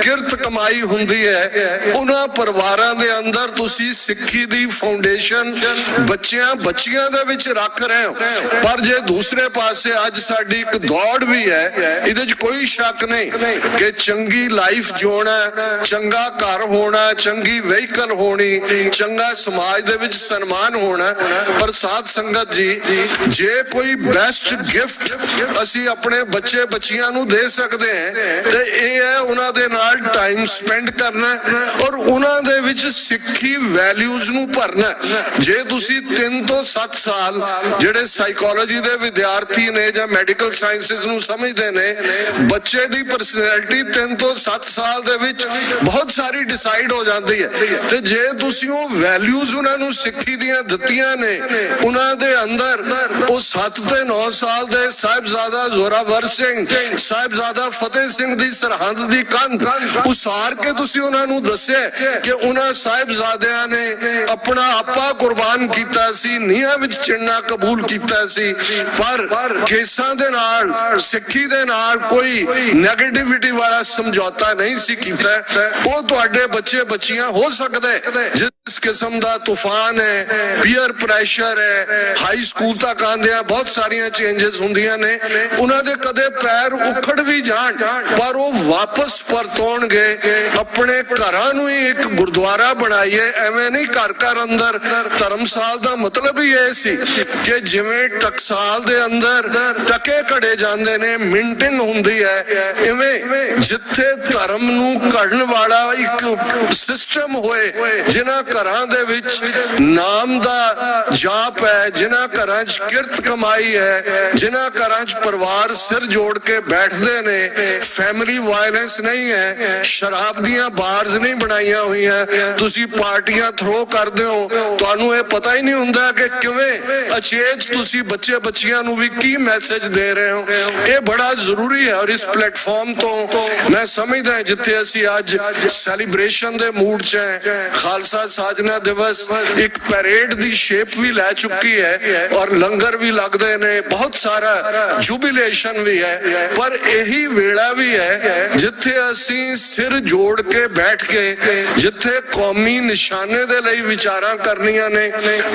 ਕਿਰਤ ਕਮਾਈ ਹੁੰਦੀ ਹੈ। ਉਹਨਾਂ ਪਰਿਵਾਰਾਂ ਦੇ ਅੰਦਰ ਤੁਸੀਂ ਸਿੱਖੀ ਦੀ ਫਾਊਂਡੇਸ਼ਨ ਬੱਚਿਆਂ ਦੇ ਵਿੱਚ ਰੱਖ ਰਹੇ ਹੋ, ਪਰ ਜੇ ਦੂਸਰੇ ਪਾਸੇ ਅੱਜ ਸਾਡੀ ਇੱਕ ਦੌੜ ਵੀ ਹੈ, ਇਹਦੇ 'ਚ ਕੋਈ ਸ਼ੱਕ ਨਹੀਂ ਕਿ ਚੰਗੀ ਲਾਈਫ ਜਿਉਣਾ, ਚੰਗਾ ਘਰ ਹੋਣਾ, ਚੰਗੀ ਵਹੀਕਲ ਹੋਣੀ, ਚੰਗਾ ਸਮਾਜ ਦੇ ਵਿੱਚ ਸਨਮਾਨ ਹੋਣਾ, ਪਰ ਸਾਧ ਸੰਗਤ ਜੀ, ਜੇ ਕੋਈ ਬੈਸਟ ਗਿਫਟ ਅਸੀਂ ਆਪਣੇ ਬੱਚੇ ਬੱਚੀਆਂ ਨੂੰ ਦੇ ਸਕਦੇ ਹਾਂ ਤੇ ਇਹ ਹੈ ਉਹਨਾਂ ਦੇ ਨਾਲ ਟਾਈਮ ਸਪੈਂਡ ਕਰਨਾ ਔਰ ਉਹਨਾਂ ਦੇ ਵਿੱਚ ਸਿੱਖੀ ਵੈਲਿਊਜ਼ ਨੂੰ ਭਰਨਾ। ਜੇ ਤੁਸੀਂ 3 ਤੋਂ 7 ਸਾਲ ਜਿਹੜੇ ਸਾਈਕੋਲੋਜੀ ਦੇ ਵਿਦਿਆਰਥੀ ਨੇ ਜਾਂ ਮੈਡੀਕਲ ਸਾਇੰਸਿਸ ਨੂੰ ਸਮਝਦੇ ਨੇ, ਬੱਚੇ ਦੀ ਪਰਸਨੈਲਿਟੀ 3 ਤੋਂ 7 ਸਾਲ ਦੇ ਵਿੱਚ ਬਹੁਤ ਸਾਰੀ ਡਿਸਾਈਡ ਹੋ ਜਾਂਦੀ ਹੈ, ਤੇ ਜੇ ਤੁਸੀਂ ਉਹ ਵੈਲਿਊਜ਼ ਉਹਨਾਂ ਨੂੰ ਸਿੱਖੀ ਦੀਆਂ ਦਿੱਤੀਆਂ ਨੇ, ਉਹਨਾਂ ਦੇ ਅੰਦਰ ਉਹ 7 ਤੇ 9 ਸਾਲ ਦੇ ਸਾਹਿਬਜ਼ਾਦਾ ਜ਼ੋਰਾਵਰ ਸਿੰਘ, ਸਾਹਿਬਜ਼ਾਦਾ ਫਤਿਹ ਸਿੰਘ ਦੀ ਸਰਹੰਦ ਦੀ ਕੰਧ ਉਸਾਰ ਕੇ ਤੁਸੀਂ ਉਹਨਾਂ ਨੂੰ ਦੱਸਿਆ ਕਿ ਉਹਨਾਂ ਸਾਹਿਬਜ਼ਾਦਿਆਂ ਨੇ ਆਪਣਾ ਆਪਾ ਕੁਰਬਾਨ ਕੀਤਾ ਸੀ, ਨੀਹਾਂ ਵਿੱਚ ਚਿਣਨਾ ਕਬੂਲ ਕੀਤਾ ਸੀ, ਪਰ ਕੇਸਾਂ ਦੇ ਨਾਲ, ਸਿੱਖੀ ਦੇ ਨਾਲ ਕੋਈ ਨੈਗੇਟਿਵਿਟੀ ਵਾਲਾ ਸਮਝੌਤਾ ਨਹੀਂ ਸੀ ਕੀਤਾ। ਉਹ ਤੁਹਾਡੇ ਬੱਚੇ ਬੱਚੀਆਂ ਹੋ ਸਕਦੇ ਜਿਸ ਕਿਸਮ ਦਾ ਤੂਫਾਨ ਹੈ, ਪੀਅਰ ਪ੍ਰੈਸ਼ਰ ਹੈ, ਹਾਈ ਸਕੂਲ ਤੱਕ ਆਉਂਦੇ ਆ, ਬਹੁਤ ਸਾਰੀਆਂ ਚੇਂਜਸ ਹੁੰਦੀਆਂ ਨੇ, ਉਹਨਾਂ ਦੇ ਕਦੇ ਪੈਰ ਉਖੜ ਵੀ ਜਾਣ ਪਰ ਉਹ ਵਾਪਸ ਪਰਤੋਣਗੇ। ਆਪਣੇ ਘਰਾਂ ਨੂੰ ਹੀ ਇੱਕ ਗੁਰਦੁਆਰਾ ਬਣਾਈਏ, ਐਵੇਂ ਨਹੀਂ ਘਰ ਘਰ ਅੰਦਰ ਧਰਮਸਾਲ ਦਾ ਮਤਲਬ ਹੀ ਇਹ ਸੀ ਕਿ ਜਿਵੇਂ ਟਕਸਾਲ ਦੇ ਅੰਦਰ ਟਕੇ ਘੜੇ ਜਾਂਦੇ ਨੇ, ਮਿੰਟਿੰਗ ਹੁੰਦੀ ਹੈ, ਇਵੇਂ ਜਿੱਥੇ ਧਰਮ ਨੂੰ ਘੜਨ ਵਾਲਾ ਇੱਕ ਸਿਸਟਮ ਹੋਏ, ਜਿਨ੍ਹਾਂ ਘਰਾਂ ਦੇ ਵਿੱਚ ਨਾਮ ਦਾ ਜਾਪ ਹੈ, ਜਿਨ੍ਹਾਂ ਘਰਾਂ 'ਚ ਕਿਰਤ ਕਮਾਈ ਹੈ, ਜਿਨ੍ਹਾਂ ਘਰਾਂ 'ਚ ਪਰਿਵਾਰ ਸਿਰ ਜੋੜ ਕੇ ਬੈਠਦੇ ਨੇ, ਫੈਮਿਲੀ ਵਾਇਲੈਂਸ ਨਹੀਂ ਹੈ, ਸ਼ਰਾਬ ਦੀਆਂ ਬਾਰਜ਼ ਨਹੀਂ ਬਣਾਈਆਂ ਹੋਈਆਂ, ਤੁਸੀਂ ਪਾਰਟੀਆਂ ਥਰੋ ਕਰਦੇ ਹੋ, ਤੁਹਾਨੂੰ ਇਹ ਪਤਾ ਹੀ ਨਹੀਂ ਹੁੰਦਾ ਕਿ ਕਿਵੇਂ ਅਚੇਜ ਤੁਸੀਂ ਬੱਚੇ ਬੱਚੀਆਂ ਨੂੰ ਵੀ ਕੀ ਮੈਸੇਜ ਦੇ ਰਹੇ ਹੋ। ਇਹ ਬੜਾ ਜ਼ਰੂਰੀ ਹੈ ਔਰ ਇਸ ਪਲੇਟਫਾਰਮ ਤੋਂ ਮੈਂ ਸਮਝਦਾ ਜਿੱਥੇ ਅਸੀਂ ਅੱਜ ਸੈਲੀਬ੍ਰੇਸ਼ਨ ਦੇ ਮੂਡ 'ਚ ਹੈ, ਖਾਲਸਾ ਸਾਜਨਾ ਦਿਵਸ ਇੱਕ ਪੈਰੇਡ ਦੀ ਸ਼ੇਪ ਵੀ ਲੈ ਚੁੱਕੀ ਹੈ ਔਰ ਲੰਗਰ ਵੀ ਲੱਗਦੇ ਨੇ, ਬਹੁਤ ਸਾਰਾ ਜੁਬਿਲੇਸ਼ਨ ਵੀ ਹੈ, ਪਰ ਇਹੀ ਵੇਲਾ ਵੀ ਹੈ ਜਿੱਥੇ ਅਸੀਂ ਸਿਰ ਜੋੜ ਕੇ ਬੈਠ ਕੇ, ਜਿੱਥੇ ਕੌਮੀ ਨਿਸ਼ਾਨੇ ਦੇ ਲਈ ਵਿਚਾਰਾਂ ਕਰਨੀਆਂ ਨੇ।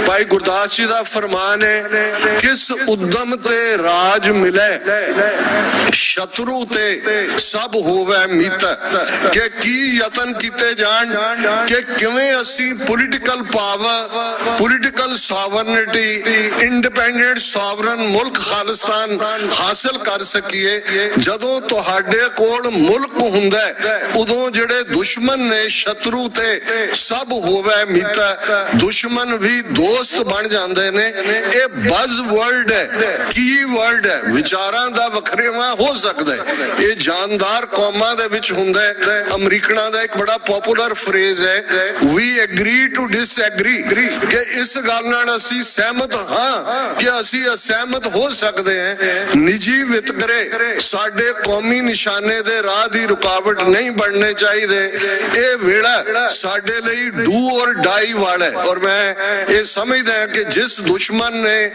ਭਾਈ ਗੁਰਦਾਸ ਜੀ ਦਾ ਫਰਮਾਨ ਹੈ, ਕਿਸ ਉਦਮ ਤੇ ਰਾਜ ਮਿਲੇ ਸ਼ਤਰੂ ਤੇ ਸਭ ਹੋਵੇ ਮਿੱਤ ਕਿ ਕੀ ਯਤਨ ਕੀਤੇ ਜਾਣ ਕਿ ਕਿਵੇਂ ਅਸੀਂ political power, political sovereignty, independent sovereign ਮੁਲਕ ਖਾਲਿਸਤਾਨ ਹਾਸਲ ਕਰ ਸਕੀਏ। ਜਦੋਂ ਤੁਹਾਡੇ ਕੋਲ ਮੁਲਕ ਹੁੰਦਾ ਉਦੋਂ ਜਿਹੜੇ ਦੁਸ਼ਮਣ ਨੇ, ਸ਼ਤਰੂ ਤੇ ਸਭ ਹੋਵੇ ਮਿੱਤ, ਦੁਸ਼ਮਣ ਵੀ ਦੋਸਤ ਬਣ ਜਾਂਦੇ ਨੇ। ਇਹ ਬਜ਼ ਵਰਡ ਹੈ, ਕੀ ਵਰਡ ਹੈ, ਵਿਚਾਰਾਂ ਦਾ ਵਖਰੇਵਾਂ ਹੋ ਸਕਦਾ ਹੈ। ਇਹ ਜਾਨਦਾਰ ਕੌਮਾਂ ਦੇ ਵਿੱਚ ਹੁੰਦਾ ਹੈ। ਅਮਰੀਕਨਾਂ ਦਾ ਇੱਕ ਬੜਾ ਪਪੂਲਰ ਫਰੇਜ਼ ਹੈ, ਵੀ ਐਗਰੀ ਟੂ ਡਿਸਐਗਰੀ, ਕਿ ਇਸ ਗੱਲ ਨਾਲ ਅਸੀਂ ਸਹਿਮਤ ਹਾਂ ਕਿ ਅਸੀਂ ਅਸਹਿਮਤ ਹੋ ਸਕਦੇ ਹਾਂ। ਨਿੱਜੀ ਵਿਤਕਰੇ ਸਾਡੇ ਕੌਮੀ ਨਿਸ਼ਾਨੇ ਦੇ ਰਾਹ ਦੀ ਰੁਕਾਵਟ ਨਹੀਂ ਬਣਨੇ ਚਾਹੀਦੇ। ਇਹ ਵੇਲਾ ਸਾਡੇ ਲਈ ਡੂ ਔਰ ਡਾਈ ਵਾਲਾ ਹੈ। ਔਰ ਮੈਂ ਇਹ ਸਮਝਦਾ ਹਾਂ ਕਿ ਜਿਸ ਦੁਸ਼ਮਣ ਨੇ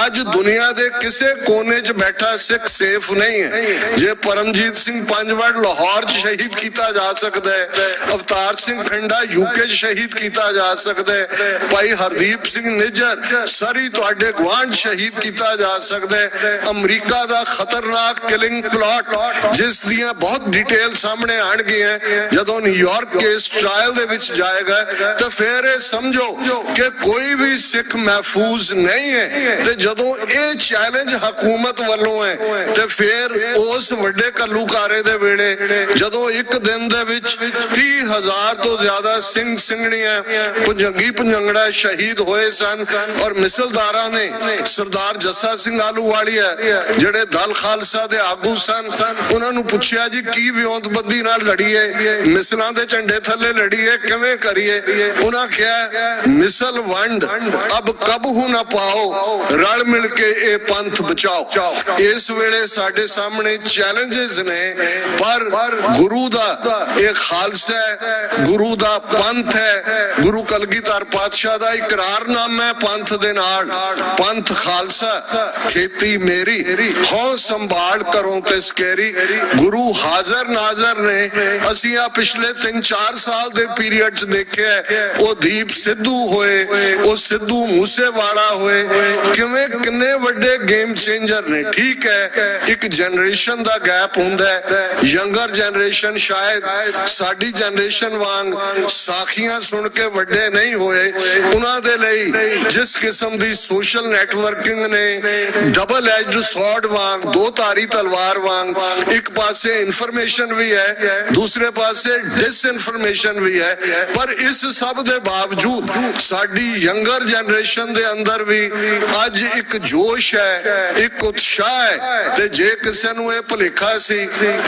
ਅੱਜ ਦੁਨੀਆ ਦੇ ਕਿਸੇ ਕੋਨੇ 'ਚ ਬੈਠਾ ਸਿੱਖ ਸੇਫ ਨਹੀਂ ਹੈ। ਜੇ ਪਰਮਜੀਤ ਸਿੰਘ ਪੰਜਵੜ ਲਾਹੌਰ 'ਚ ਸ਼ਹੀਦ ਕੀਤਾ ਜਾ ਸਕਦਾ ਹੈ, ਅਵਤਾਰ ਸਿੰਘ ਖੰਡਾ ਯੂਕੇ 'ਚ ਸ਼ਹੀਦ ਕੀਤਾ ਜਾ ਸਕਦਾ ਹੈ, ਭਾਈ ਹਰਦੀਪ ਸਿੰਘ ਨਿੱਜਰ ਸਰੀ ਤੁਹਾਡੇ ਗੁਆਂਢ ਸ਼ਹੀਦ ਕੀਤਾ ਜਾ ਸਕਦਾ ਹੈ। ਅਮਰੀਕਾ ਦਾ ਖਤਰਨਾਕ ਕਿਲਿੰਗ ਪਲਾਟ ਜਿਸ ਦੀਆਂ ਬਹੁਤ ਡਿਟੇਲ ਸਾਹਮਣੇ ਆਣਗੀਆਂ ਜਦੋਂ ਨਿਊਯਾਰਕ ਕੇਸ ਟ੍ਰਾਇਲ ਦੇ ਵਿੱਚ ਜਾਏਗਾ, ਤਾਂ ਫਿਰ ਇਹ ਸਮਝੋ ਕਿ ਕੋਈ ਵੀ ਸਿੱਖ ਮਹਿਫੂਜ਼ ਨਹੀਂ ਹੈ। ਤੇ ਜਦੋਂ ਇਹ ਚੈਲੰਜ ਹਕੂਮਤ ਵੱਲੋਂ ਹੈ ਤੇ ਫਿਰ ਉਸ ਵੱਡੇ ਘੱਲੂਘਾਰੇ ਦੇ ਵੇਲੇ ਜਦੋਂ ਇੱਕ ਦਿਨ ਦੇ ਵਿੱਚ 30,000 ਤੋਂ ਜ਼ਿਆਦਾ ਸਿੰਘ ਸਿੰਘਣੀਆਂ, ਭੁਜੰਗੀ ਭੁਜੰਗੜਾ ਸ਼ਹੀਦ ਹੋਏ ਸਨ। ਔਰ ਮਿਸਲਦਾਰਾਂ ਨੇ ਸਰਦਾਰ ਜੱਸਾ ਸਿੰਘ ਆਹਲੂਵਾਲੀਆ ਜਿਹੜੇ ਦਲ ਖਾਲਸਾ ਦੇ ਆਗੂ ਸਨ, ਉਹਨਾਂ ਨੂੰ ਪੁੱਛਿਆ ਜੀ ਕੀ ਵਿਉਂਤਬੰਦੀ ਨਾਲ ਲੜੀਏ, ਮਿਸਲਾਂ ਦੇ ਝੰਡੇ ਥੱਲੇ ਲੜੀਏ, ਕਿਵੇਂ ਕਰੀਏ? ਉਹਨਾਂ ਕਿਹਾ ਮਿਸਲ ਵੰਡ ਅਬ ਕਬਹੂ ਨਾ ਪਾਓ, ਰਲ ਮਿਲ ਕੇ ਇਹ ਪੰਥ ਬਚਾਓ। ਇਸ ਵੇਲੇ ਸਾਡੇ ਸਾਹਮਣੇ ਚੈਲੰਜਸ ਨੇ, ਪਰ ਗੁਰੂ ਦਾ ਇਹ ਖਾਲਸਾ ਹੈ, ਗੁਰੂ ਦਾ ਪੰਥ ਹੈ, ਗੁਰੂ ਕਲਗੀਧਰ ਪਾਤਸ਼ਾਹ ਦਾ ਇਕਰਾਰਨਾਮਾ ਹੈ ਪੰਥ ਦੇ ਨਾਲ, ਪੰਥ ਖਾਲਸਾ ਖੇਤੀ ਮੇਰੀ ਹਉ ਸੰਭਾਲ ਕਰੋ ਤੇ ਸਕੇਰੀ। ਗੁਰੂ ਹਾਜ਼ਰ ਨਾਜ਼ਰ ਨੇ। ਅਸੀਂ ਆ ਪਿਛਲੇ 3-4 ਸਾਲ ਦੇ ਪੀਰੀਅਡ 'ਚ ਦੇਖਿਆ, ਉਹ ਦੀਪ ਸਿੱਧੂ ਹੋਏ, ਉਹ ਸਿੱਧੂ ਮੂਸੇਵਾਲਾ ਹੋਏ, ਕਿਵੇਂ ਕਿੰਨੇ ਵੱਡੇ ਗੇਮ ਚੇਂਜਰ ਨੇ। ਠੀਕ ਹੈ, ਇੱਕ ਜਨਰੇਸ਼ਨ ਦਾ ਗੈਪ ਹੁੰਦਾ ਹੈ। ਯੰਗਰ ਜਨਰੇਸ਼ਨ ਸ਼ਾਇਦ ਸਾਡੀ ਜਨਰੇਸ਼ਨ ਵਾਂਗ ਸਾਖੀਆਂ ਸੁਣ ਕੇ ਵੱਡੇ ਨਹੀਂ ਹੋਏ। ਉਹਨਾਂ ਦੇ ਲਈ ਜਿਸ ਕਿਸਮ ਦੀ ਸੋਸ਼ਲ ਨੈਟਵਰਕਿੰਗ ਨੇ ਡਬਲ ਐਜਡ ਸੌਰਡ ਵਾਂਗ, ਦੋ ਧਾਰੀ ਤਲਵਾਰ ਵਾਂਗ, ਇੱਕ ਪਾਸੇ ਇਨਫੋਰਮੇਸ਼ਨ ਵੀ ਹੈ, ਦੂਸਰੇ ਪਾਸੇ ਡਿਸਇਨਫੋਰਮੇਸ਼ਨ ਵੀ ਹੈ। ਪਰ ਇਸ ਸਭ ਦੇ ਬਾਵਜੂਦ ਸਾਡੀ ਯੰਗਰ ਜਨਰੇਸ਼ਨ ਦੇ ਅੰਦਰ ਵੀ ਅੱਜ ਇੱਕ ਜੋਸ਼ ਹੈ, ਇੱਕ ਉਤਸ਼ਾਹ ਹੈ। ਤੇ ਜੇ ਕਿਸੇ ਨੂੰ ਇਹ ਭੁਲੇਖਾ ਸੀ,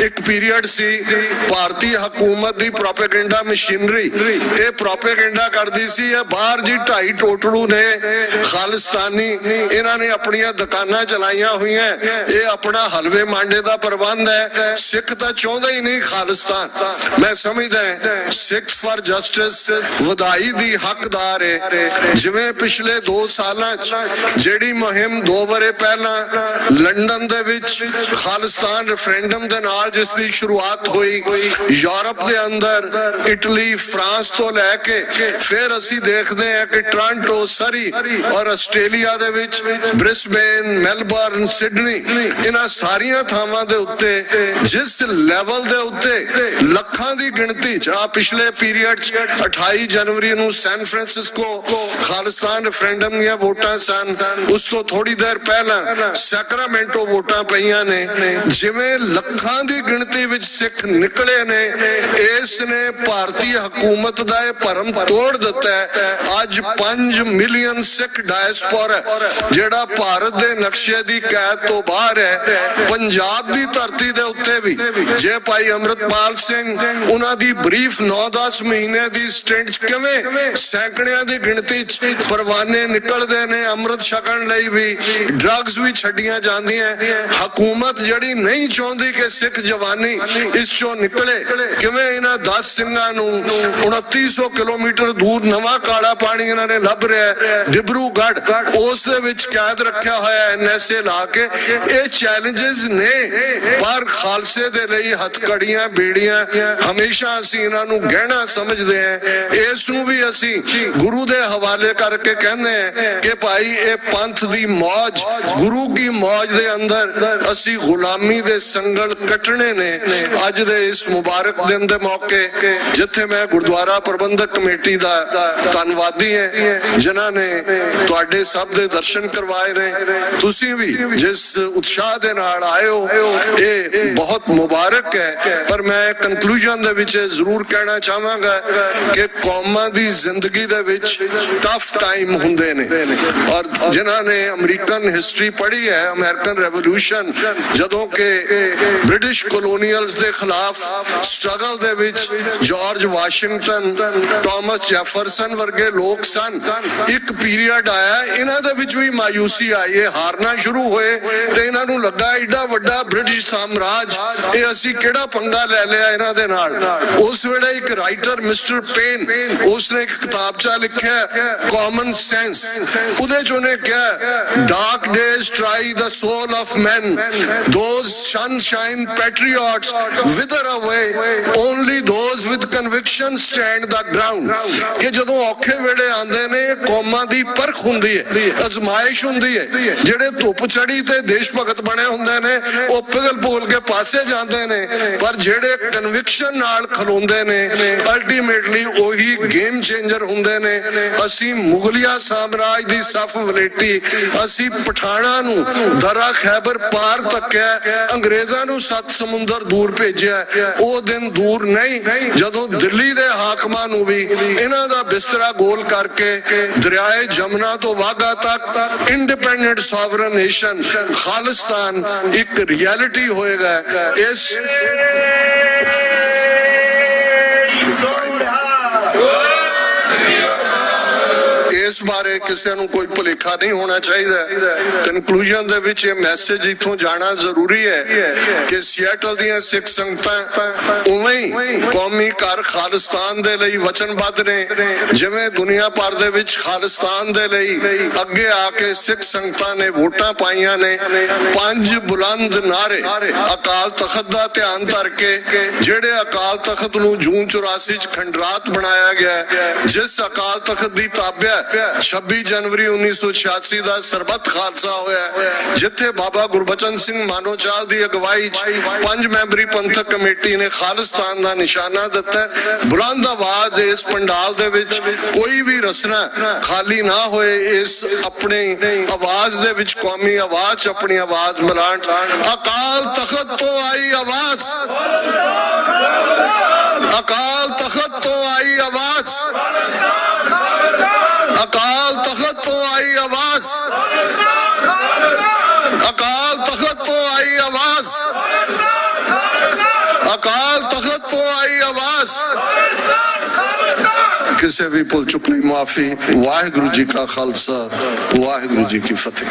ਇੱਕ ਪੀਰੀਅਡ ਸੀ ਭਾਰਤੀ ਹਕੂਮਤ ਦੀ ਪ੍ਰੋਪੇਗੈਂਡਾ ਮਸ਼ੀਨਰੀ ਇਹ ਪ੍ਰੋਪੇਗੈਂਡਾ ਕਰਦੀ ਸੀ, ਇਹ ਬਾਹਰ ਜੀ 2.5 ਟੋਟੜੂ ਨੇ ਖਾਲਿਸਤਾਨੀ, ਇਹਨਾਂ ਨੇ ਆਪਣੀਆਂ ਦੁਕਾਨਾਂ ਚਲਾਈਆਂ ਹੋਈਆਂ, ਇਹ ਆਪਣਾ ਹਲਵੇ ਮਾਂਡੇ ਦਾ ਪ੍ਰਬੰਧ ਹੈ। ਸਿੱਖ ਤਾਂ ਚਾਹੁੰਦਾ ਹੀ ਨਹੀਂ ਖਾਲਿਸਤਾਨ। ਮੈਂ ਸਮਝਦਾ ਸਿੱਖ ਫਾਰ ਜਸਟਿਸ ਵਧਾਈ ਦੀ ਹੱਕਦਾਰ ਹੈ। ਜਿਵੇਂ ਪਿਛਲੇ 2 ਸਾਲਾਂ 'ਚ ਜਿਹੜੀ ਮੁਹਿੰਮ 2 ਵਰੇ ਪਹਿਲਾਂ ਲੰਡਨ ਦੇ ਵਿੱਚ ਖਾਲਿਸਤਾਨ ਰੈਫਰੈਂਡਮ ਦੇ ਨਾਲ ਜਿਸ ਦੀ ਸ਼ੁਰੂਆਤ ਹੋਈ, ਯੂਰਪ ਦੇ ਅੰਦਰ ਇਟਲੀ, ਫਰਾਂਸ ਤੋਂ ਲੈ ਕੇ ਫਿਰ ਅਸੀਂ ਦੇਖਦੇ ਹਾਂ ਕਿ ਟੋਰਾਂਟੋ, ਸਰੀ ਔਰ ਆਸਟ੍ਰੇਲੀਆ ਦੇ ਵਿੱਚ ਬ੍ਰਿਸਬੇਨ, ਮੈਲਬਰਨ, ਸਿਡਨੀ, ਇਹਨਾਂ ਸਾਰੀਆਂ ਥਾਵਾਂ ਦੇ ਉੱਤੇ ਜਿਸ ਲੈਵਲ ਦੇ ਉੱਤੇ ਲੱਖਾਂ ਦੀ ਗਿਣਤੀ 'ਚ ਆ ਪਿਛਲੇ ਪੀਰੀਅਡ 'ਚ 28 ਜਨਵਰੀ ਨੂੰ ਸੈਨ ਫਰਾਂਸਿਸਕੋ ਖਾਲਿਸਤਾਨ ਰੈਫਰੈਂਡਮ ਦੀਆਂ ਵੋਟਾਂ ਸਨ। ਉਸ ਤੋਂ ਥੋੜੀ ਦੇਰ ਪਹਿਲਾਂ ਸੈਕਰਾਮੈਂਟੋ ਵੋਟਾਂ ਪਈਆਂ ਨੇ। ਜਿਵੇਂ ਲੱਖਾਂ ਦੀ ਗਿਣਤੀ ਵਿੱਚ ਸਿੱਖ ਨਿਕਲੇ ਨੇ, ਇਸ ਨੇ ਭਾਰਤੀ ਹਕੂਮਤ ਦਾ ਇਹ ਭਰਮ ਤੋੜ ਦਿੱਤਾ ਹੈ। ਅੱਜ 5 ਮਿਲੀਅਨ ਸਿੱਖ ਡਾਇਸਪੋਰਾ ਜਿਹੜਾ ਭਾਰਤ ਦੇ ਨਕਸ਼ੇ ਦੀ ਕੈਦ ਤੋਂ ਬਾਹਰ ਹੈ। ਪੰਜਾਬ ਦੀ ਧਰਤੀ ਦੇ ਉੱਤੇ ਵੀ ਜੇ ਭਾਈ ਅੰਮ੍ਰਿਤਪਾਲ ਸਿੰਘ ਉਹਨਾਂ ਦੀ ਬਰੀਫ 9-10 ਮਹੀਨੇ ਦੀ ਸਟੈਂਟ 'ਚ ਕਿਵੇਂ ਸੈਂਕੜਿਆਂ ਦੀ ਗਿਣਤੀ 'ਚ ਪਰਵਾਨੇ ਨਿਕਲਦੇ ਨੇ ਅੰਮ੍ਰਿਤ ਛਕਣ ਲਈ, ਵੀ ਡਰੱਗਸ ਵੀ ਛੱਡੀਆਂ ਜਾਂਦੀਆਂ। ਹਕੂਮਤ ਜਿਹੜੀ ਨਹੀਂ ਚਾਹੁੰਦੀ ਕਿ ਸਿੱਖ ਜਵਾਨੀ ਇਸ ਚੋਂ ਨਿਕਲੇ, ਕਿਵੇਂ ਕਿਵੇਂ ਇਹਨਾਂ 10 ਸਿੰਘਾਂ ਨੂੰ 2900 ਕਿਲੋਮੀਟਰ ਦੂਰ ਨਵਾਂ ਕਾਲਾ ਪਾਣੀ ਇਹਨਾਂ ਨੇ ਲੱਭ ਰਿਹਾ ਡਿਬਰੂਗੜ੍ਹ ਉਸ ਦੇ ਵਿੱਚ ਕੈਦ ਰੱਖਿਆ ਹੋਇਆ NSA ਲਾ ਕੇ। ਇਹ ਚੈਲੰਜਸ ਨੇ ਪਰ ਖਾਲਸੇ ਦੇ ਲਈ ਹੱਥਕੜੀਆਂ ਬੇੜੀਆਂ ਹਮੇਸ਼ਾ ਅਸੀਂ ਇਹਨਾਂ ਨੂੰ ਗਹਿਣਾ ਸਮਝਦੇ ਹਾਂ। ਇਸ ਨੂੰ ਵੀ ਅਸੀਂ ਗੁਰੂ ਦੇ ਹਵਾਲੇ ਕਰਕੇ ਕਹਿੰਦੇ ਹਾਂ ਕਿ ਭਾਈ ਇਹ ਪੰਥ ਦੀ ਮੌਜ ਗੁਰੂ ਕੀ ਮੌਜ ਦੇ ਅੰਦਰ ਅਸੀਂ ਗੁਲਾਮੀ ਦੇ ਸੰਗਲ ਕੱਟਣੇ ਨੇ। ਅੱਜ ਦੇ ਇਸ ਮੁਬਾਰਕ ਦਿਨ ਦੇ ਮੌਕੇ ਜਿੱਥੇ ਮੈਂ ਗੁਰਦੁਆਰਾ ਪ੍ਰਬੰਧਕ ਕਮੇਟੀ ਦਾ ਧੰਨਵਾਦੀ ਹਾਂ ਜਿਨ੍ਹਾਂ ਨੇ ਤੁਹਾਡੇ ਸਭ ਦੇ ਦਰਸ਼ਨ ਕਰਵਾਏ ਨੇ, ਤੁਸੀਂ ਵੀ ਜਿਸ ਉਤਸ਼ਾਹ ਦੇ ਨਾਲ ਆਏ ਹੋ ਇਹ ਬਹੁਤ ਮੁਬਾਰਕ ਹੈ। ਪਰ ਮੈਂ ਕਨਕਲੂਜਨ ਦੇ ਵਿੱਚ ਜ਼ਰੂਰ ਕਹਿਣਾ ਚਾਹਾਂਗਾ ਕਿ ਕੌਮਾਂ ਦੀ ਜ਼ਿੰਦਗੀ ਦੇ ਵਿੱਚ ਟਫ ਟਾਈਮ ਹੁੰਦੇ ਨੇ ਔਰ ਜਿਨ੍ਹਾਂ ਨੇ ਅਮਰੀਕਨ ਹਿਸਟਰੀ ਪੜ੍ਹੀ ਹੈ ਅਮਰੀਕਨ ਰੈਵੋਲੂਸ਼ਨ ਜਦੋਂ ਕਿ ਬ੍ਰਿਟਿਸ਼ ਕਲੋਨੀਅਲਸ ਦੇ ਖਿਲਾਫ ਸਟਰਗਲ ਦੇ ਵਿੱਚ ਜਾਰਜ ਵਾਸ਼ਿੰਗਟਨ ਥਾਮਸ ਜੈਫਰਸਨ ਵਰਗੇ ਲੋਕ ਸਨ। ਇੱਕ ਪੀਰੀਅਡ ਆਇਆ ਇਹਨਾਂ ਦੇ ਵਿੱਚ ਵੀ ਮਾਯੂਸੀ ਆਈ, ਇਹ ਹਾਰਨਾ ਸ਼ੁਰੂ ਹੋਏ ਤੇ ਇਹਨਾਂ ਨੂੰ ਲੱਗਾ ਏਡਾ ਵੱਡਾ ਬ੍ਰਿਟਿਸ਼ ਸਾਮਰਾਜ ਇਹ ਅਸੀਂ ਕਿਹੜਾ ਪੰਗਾ ਲੈ ਲਿਆ ਇਹਨਾਂ ਦੇ ਨਾਲ। ਉਸ ਵੇਲੇ ਇੱਕ ਰਾਈਟਰ ਮਿਸਟਰ ਪੇਨ ਉਸਨੇ ਇੱਕ ਕਿਤਾਬਚਾ ਲਿਖਿਆ ਕਾਮਨ ਸੈਂਸ, ਉਹਦੇ ਚ ਉਹਨੇ ਕਿਹਾ dark days try the soul of man, those sunshine patriots wither away, only those with conviction stand the ground. ਕਿ ਜਦੋਂ ਔਖੇ ਵੇਲੇ ਆਉਂਦੇ ਨੇ ਕੌਮਾਂ ਦੀ ਪਰਖ ਹੁੰਦੀ ਹੈ, ਅਜ਼ਮਾਇਸ਼ ਹੁੰਦੀ ਹੈ। ਜਿਹੜੇ ਧੁੱਪ ਚੜੀ ਤੇ ਦੇਸ਼ ਭਗਤ ਬਣੇ ਹੁੰਦੇ ਨੇ ਉਹ ਪਿਘਲ ਪੁਗਲ ਕੇ ਪਾਸੇ ਜਾਂਦੇ ਨੇ, ਪਰ ਜਿਹੜੇ ਕਨਵਿਕਸ਼ਨ ਨਾਲ ਖਲੋਂਦੇ ਨੇ ਅਲਟੀਮੇਟਲੀ ਉਹੀ ਗੇਮ ਚੇਂਜਰ ਹੁੰਦੇ ਨੇ। ਅਸੀਂ ਮੁਗਲਿਆ ਸਾਮਰਾਜ ਦੀ ਸਫ ਵਲੇਟੀ, ਅਸੀਂ ਪਠਾਣਾ ਨੂੰ ਦਰਾ ਖੈਬਰ ਪਾਰ ਤੱਕਿਆ, ਅੰਗਰੇਜ਼ਾਂ ਨੂੰ 7 ਸਮੁੰਦਰ ਦੂਰ ਭੇਜਿਆ। ਉਹ ਦਿਨ ਦੂਰ ਨਹੀਂ ਜਦੋਂ ਦਿੱਲੀ ਦੇ ਹਾਕਮਾਂ ਨੂੰ ਵੀ ਇਹਨਾਂ ਦਾ ਬਿਸਤਰਾ ਗੋਲ ਕਰਕੇ ਦਰਿਆਏ ਜਮਨਾ ਤੋਂ ਵਾਗਾ ਤੱਕ ਇੰਡੀਪੈਂਡੈਂਟ ਸੋਵਰਨ ਨੇਸ਼ਨ ਖਾਲਿਸਤਾਨ ਇੱਕ ਰਿਐਲਿਟੀ ਹੋਏਗਾ। ਇਸ ਬਾਰੇ ਕਿਸੇ ਨੂੰ ਕੋਈ ਭੁਲੇਖਾ ਨਹੀਂ ਹੋਣਾ ਚਾਹੀਦਾ। ਕਨਕਲੂਜਨ ਦੇ ਵਿੱਚ ਇਹ ਮੈਸੇਜ ਇੱਥੋਂ ਜਾਣਾ ਜ਼ਰੂਰੀ ਹੈ ਕਿ ਸਿਐਟਲ ਦੀਆਂ ਸਿੱਖ ਸੰਗਤਾਂ ਉਵੇਂ ਹੀ ਕੌਮੀ ਘਰ ਖਾਲਿਸਤਾਨ ਦੇ ਲਈ ਵਚਨਬੱਧ ਨੇ ਜਿਵੇਂ ਦੁਨੀਆ ਭਰ ਦੇ ਵਿੱਚ ਖਾਲਿਸਤਾਨ ਦੇ ਲਈ ਅੱਗੇ ਆ ਕੇ ਸਿੱਖ ਸੰਗਤਾਂ ਨੇ ਵੋਟਾਂ ਪਾਈਆਂ ਨੇ। 5 ਬੁਲੰਦ ਨਾਰੇ ਅਕਾਲ ਤਖਤ ਦਾ ਧਿਆਨ ਧਰ ਕੇ, ਜਿਹੜੇ ਅਕਾਲ ਤਖਤ ਨੂੰ ਜੂਨ 84 ਚ ਖੰਡਰਾਤ ਬਣਾਇਆ ਗਿਆ, ਜਿਸ ਅਕਾਲ ਤਖਤ ਦੀ ਤਾਬਿਆ 26 ਜਨਵਰੀ 1986 ਦਾ ਸਰਬੱਤ ਖਾਲਸਾ ਹੋਇਆ, ਜਿੱਥੇ ਬਾਬਾ ਗੁਰਬਚਨ ਸਿੰਘ ਮਾਨੋਚਾਲ ਦੀ ਅਗਵਾਈ 'ਚ 5 ਮੈਂਬਰੀ ਪੰਥਕ ਕਮੇਟੀ ਨੇ ਖਾਲਿਸਤਾਨ ਦਾ ਨਿਸ਼ਾਨਾ ਦਿੱਤਾ। ਬੁਲੰਦ ਆਵਾਜ਼ ਇਸ ਪੰਡਾਲ ਦੇ ਵਿੱਚ ਕੋਈ ਵੀ ਰਸਨਾ ਖਾਲੀ ਨਾ ਹੋਏ, ਇਸ ਆਪਣੀ ਆਵਾਜ਼ ਦੇ ਵਿੱਚ ਕੌਮੀ ਆਵਾਜ਼ 'ਚ ਆਪਣੀ ਆਵਾਜ਼ ਮਿਲਾਣ। ਅਕਾਲ ਤਖਤ ਤੋਂ ਆਈ ਆਵਾਜ਼, ਅਕਾਲ ਤਖਤ ਤੋਂ ਆਈ ਆਵਾਜ਼, ਅਕਾਲ ਤਖਤ ਤੋਂ ਆਈ ਆਵਾਜ਼, ਅਕਾਲ ਤਖਤ ਤੋਂ ਆਈ ਆਵਾਜ਼, ਅਕਾਲ ਤਖਤ ਤੋਂ ਆਈ ਆਵਾਜ਼। ਕਿਸੇ ਵੀ ਭੁੱਲ ਚੁੱਕ ਲਈ ਮਾਫੀ। ਵਾਹਿਗੁਰੂ ਜੀ ਕਾ ਖਾਲਸਾ, ਵਾਹਿਗੁਰੂ ਜੀ ਕੀ ਫਤਿਹ।